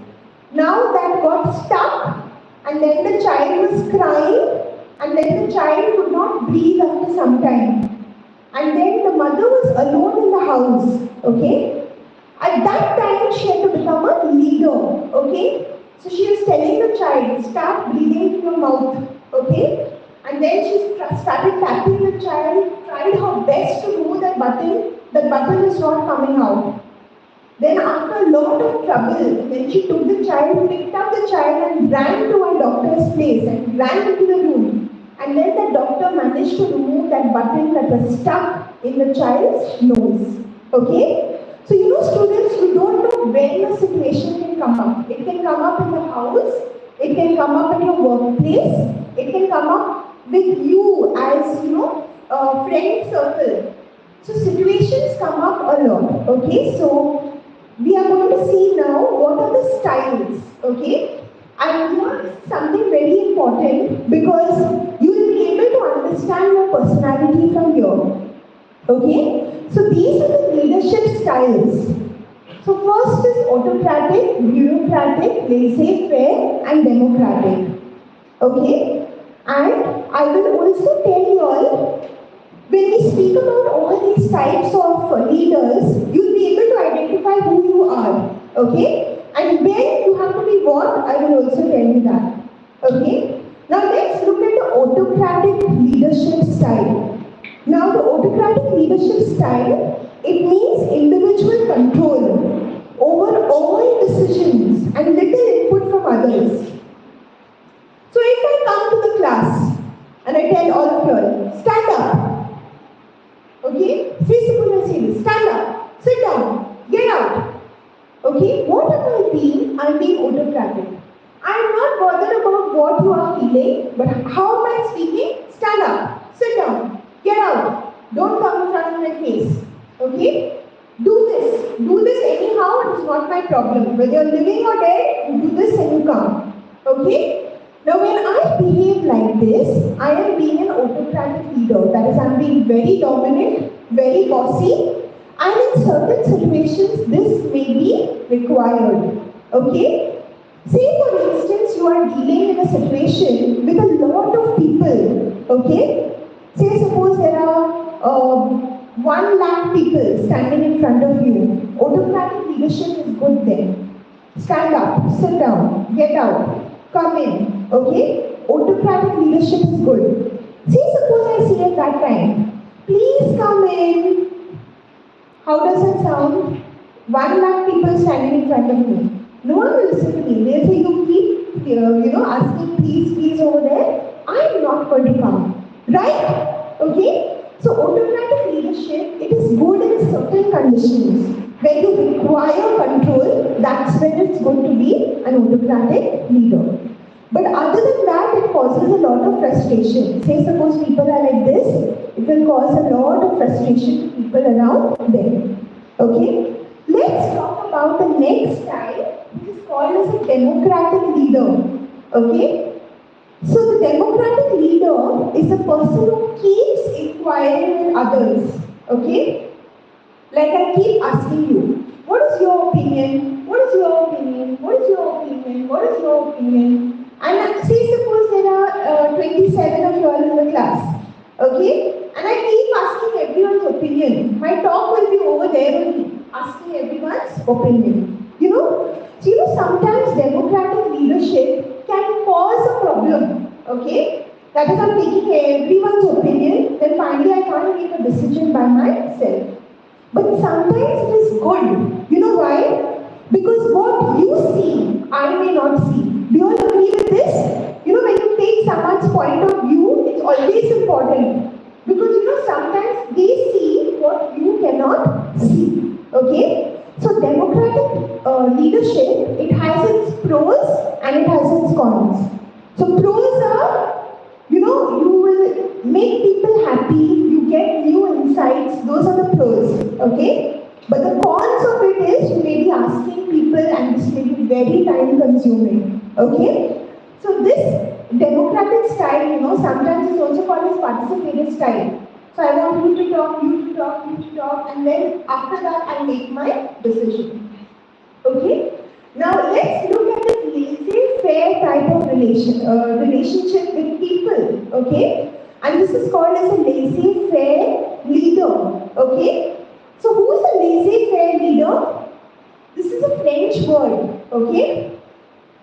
Now that got stuck, and then the child was crying, and then the child could not breathe after some time. And then the mother was alone in the house, okay? At that time, she had to become a leader, okay? So she was telling the child, start breathing through your mouth, okay? And then she started tapping the child, tried her best to remove that button is not coming out. Then after a lot of trouble, when she took the child, picked up the child and ran to a doctor's place and ran into the room. And then the doctor managed to remove that button that was stuck in the child's nose. Okay? So you know students, you don't know when a situation can come up. It can come up in the house, it can come up in your workplace, it can come up with you as, a friend circle. So situations come up a lot. Okay? So we are going to see now what are the styles, okay? And here is something very important because you will be able to understand your personality from here, okay? So these are the leadership styles. So first is autocratic, bureaucratic, laissez-faire and democratic, okay? And I will also tell you all, when we speak about all these types of leaders, you'll be able to identify who you are, okay? And when you have to be what, I will also tell you that, okay? Now let's look at the autocratic leadership style. Now the autocratic leadership style, it means individual control over all decisions and little input from others. So if I come to the class and I tell all of you all, stand up. Okay? Say suppose I say this. Stand up. Sit down. Get out. Okay? What am I being? I'm being autocratic. I'm not bothered about what you are feeling, but how am I speaking? Stand up. Sit down. Get out. Don't come in front of my face. Okay? Do this. Do this anyhow. It is not my problem. Whether you're living or dead, you do this and you come. Okay? Now when I behave like this, I am being an autocratic leader. That is, I am being very dominant, very bossy, and in certain situations, this may be required. Okay? Say for instance, you are dealing in a situation with a lot of people. Okay? Say suppose there are 1 lakh people standing in front of you. Autocratic leadership is good then. Stand up, sit down, get out, come in. Okay? Autocratic leadership is good. Say suppose I say at that time, please come in. How does it sound? 1 lakh people standing in front of me. No one will listen to me. They'll say you keep asking please over there. I'm not going to come. Right? Okay? So autocratic leadership, it is good in certain conditions. When you require control, that's when it's going to be an autocratic leader. But other than that, it causes a lot of frustration. Say suppose people are like this, it will cause a lot of frustration to people around them. Okay? Let's talk about the next style, which is called as a democratic leader. Okay? So the democratic leader is a person who keeps inquiring with others. Okay? Like I keep asking you, what is your opinion? What is your opinion? What is your opinion? What is your opinion? And say suppose there are 27 of you all in the class. Okay? And I keep asking everyone's opinion. My talk will be over there only, asking everyone's opinion. So sometimes democratic leadership can cause a problem. Okay? That is, I'm taking everyone's opinion, then finally I can't make a decision by myself. But sometimes it is good. You know why? Because what you see, I may not see. Do you all agree with this? When you take someone's point of view, it's always important. Because sometimes they see what you cannot see. Okay? So democratic leadership, it has its pros and it has its cons. So pros are, you will make people happy, you get new insights, those are the pros. Okay? But the cons of it is you may be asking people and this may be very time consuming. Okay? So this democratic style, sometimes is also called as participative style. So I want you to talk, you to talk, you to talk, and then after that I make my decision. Okay? Now let's look at the laissez-faire type of relationship with people. Okay? And this is called as a laissez-faire leader. Okay? So who's a laissez-faire leader? This is a French word. Okay?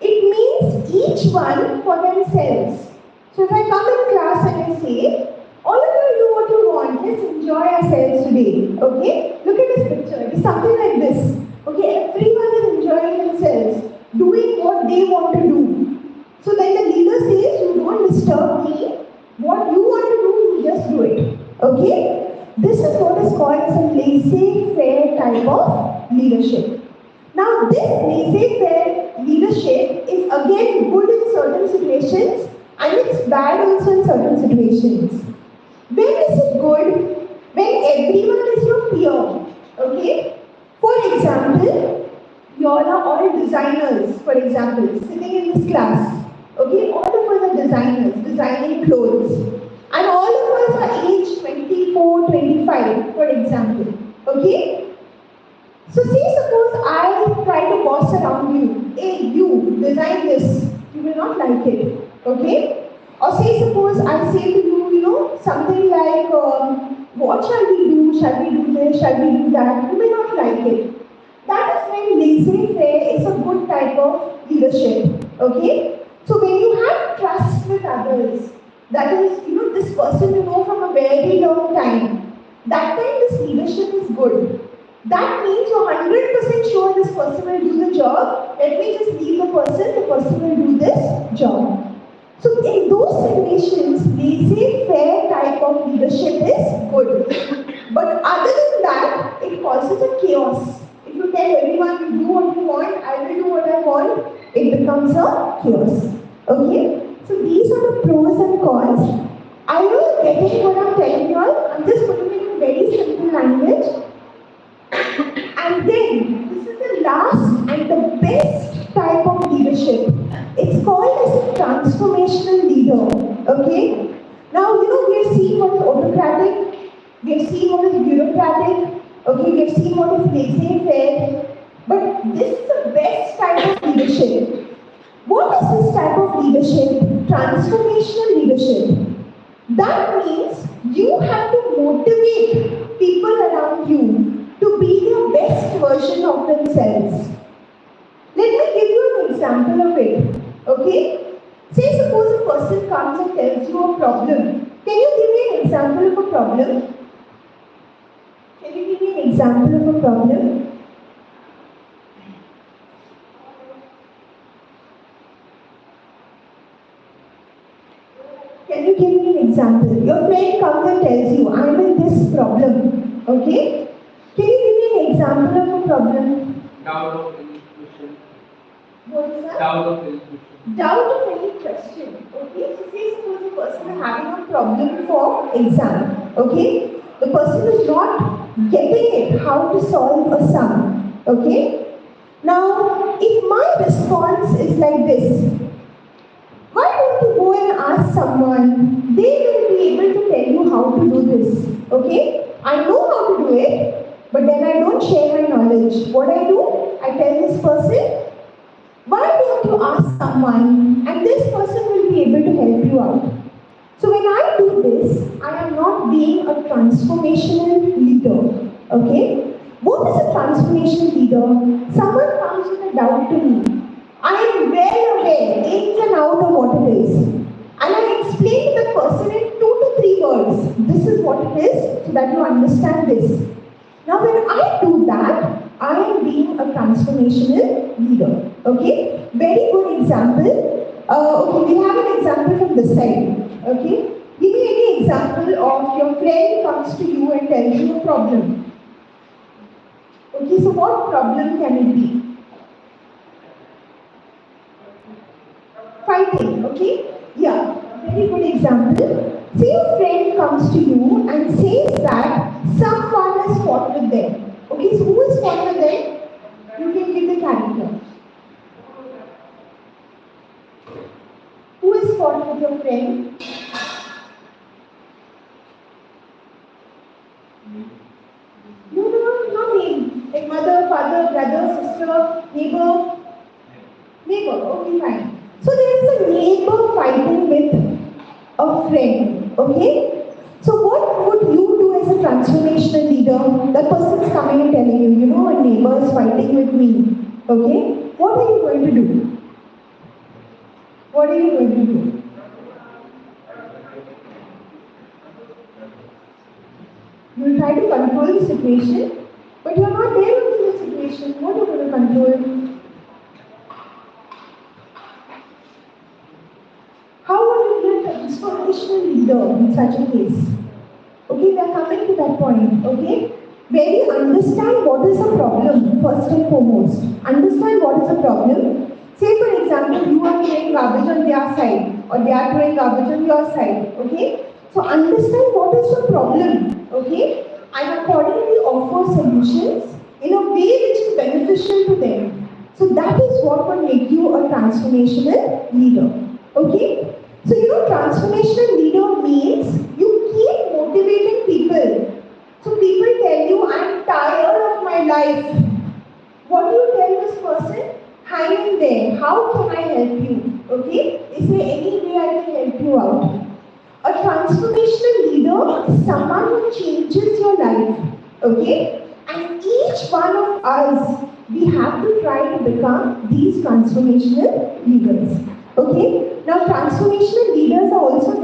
It means each one for themselves. So if I come in class and I say, all of you do what you want, let's enjoy ourselves today. Okay? Look at this picture. It is something like this. Okay, everyone is enjoying themselves, doing what they want to do. So then the leader says, you don't disturb me. What you want to do, you just do it. Okay? This is what is called as a laissez-faire type of leadership. Now this laissez-faire leadership is again good in certain situations and it's bad also in certain situations. When is it good? When everyone is your peer. Okay? For example, you all are all designers, for example, sitting in this class. Okay? All of us are designers, designing clothes. And all of us are aged 24, 25, for example. Okay? So say suppose I try to boss around you. Hey, you design this. You will not like it. Okay? Or say suppose I say to you, something like, what shall we do? Shall we do this? Shall we do that? You may not like it. That is when laissez-faire is a good type of leadership. Okay? So when you have trust with others, that is, this person you know from a very long time, that time this leadership is good. That means you're 100% sure this person will do the job. Let me just leave the person will do this job. So in those situations, laissez-faire type of leadership is good. But other than that, it causes a chaos. If you tell everyone you do what you want, I will do what I want, it becomes a chaos. Okay? So these are the pros and cons. Are you getting what I'm telling you all? I'm just putting it in very simple language. And then, this is the last and the best type of leadership. It's called as a transformational leader. Okay? Now, we have seen what is autocratic, we have seen what is bureaucratic, okay, we have seen what is laissez-faire, but this is the best type of leadership. What is this type of leadership? Transformational leadership. That means you have to motivate people around you to be their best version of themselves. Let me give you an example of it. Okay? Say suppose a person comes and tells you a problem. Can you give me an example of a problem? Can you give me an example of a problem? Can you give me an example? Your friend comes and tells you, I'm in this problem. Okay? Can you give me an example of a problem? Doubt of any question. What is that? Doubt of any question. Doubt of any question. Okay? So say suppose a person is having a problem for exam. Okay? The person is not getting it, how to solve a sum. Okay? Now, if my response is like this, why don't you go and ask someone? They will be able to tell you how to do this. Okay? I know how to do it, but then I don't share my knowledge. What I do? I tell this person, why don't you ask someone and this person will be able to help you out. So when I do this, I am not being a transformational leader. Okay? What is a transformational leader? Someone comes with a doubt to me. I am well aware, ins and outs of what it is. And I explain to the person in 2 to 3 words. This is what it is, so that you understand this. Now when I do that, I am being a transformational leader. Okay? Very good example. Okay, we have an example from this side. Okay? Give me any example of your friend comes to you and tells you a problem. Okay, so what problem can it be? Fighting, okay? Yeah, very good example. Say your friend comes to you and says that someone has fought with them. Okay, so who has fought with them? You can give the character. Who has fought with your friend? No, not name. Like mother, father, brother, sister, neighbor. Neighbor, okay, fine. So there is a neighbor fighting with a friend, okay? So what would you do as a transformational leader? That person is coming and telling you, a neighbor is fighting with me, okay? What are you going to do? What are you going to do? You will try to control the situation, but you are not there in the situation. What are you going to control? How would you be a transformational leader in such a case? Okay, we are coming to that point, okay? Where you understand what is the problem, first and foremost. Understand what is the problem. Say, for example, you are throwing garbage on their side, or they are throwing garbage on your side, okay? So, understand what is the problem, okay? And accordingly offer solutions in a way which is beneficial to them. So, that is what will make you a transformational leader, okay? So, transformational leader means you keep motivating people. So, people tell you, I'm tired of my life. What do you tell this person? Hang in there. How can I help you? Okay? Is there any way I can help you out? A transformational leader is someone who changes your life. Okay? And each one of us, we have to try to become these transformational leaders. Okay? Now, transformational leaders are also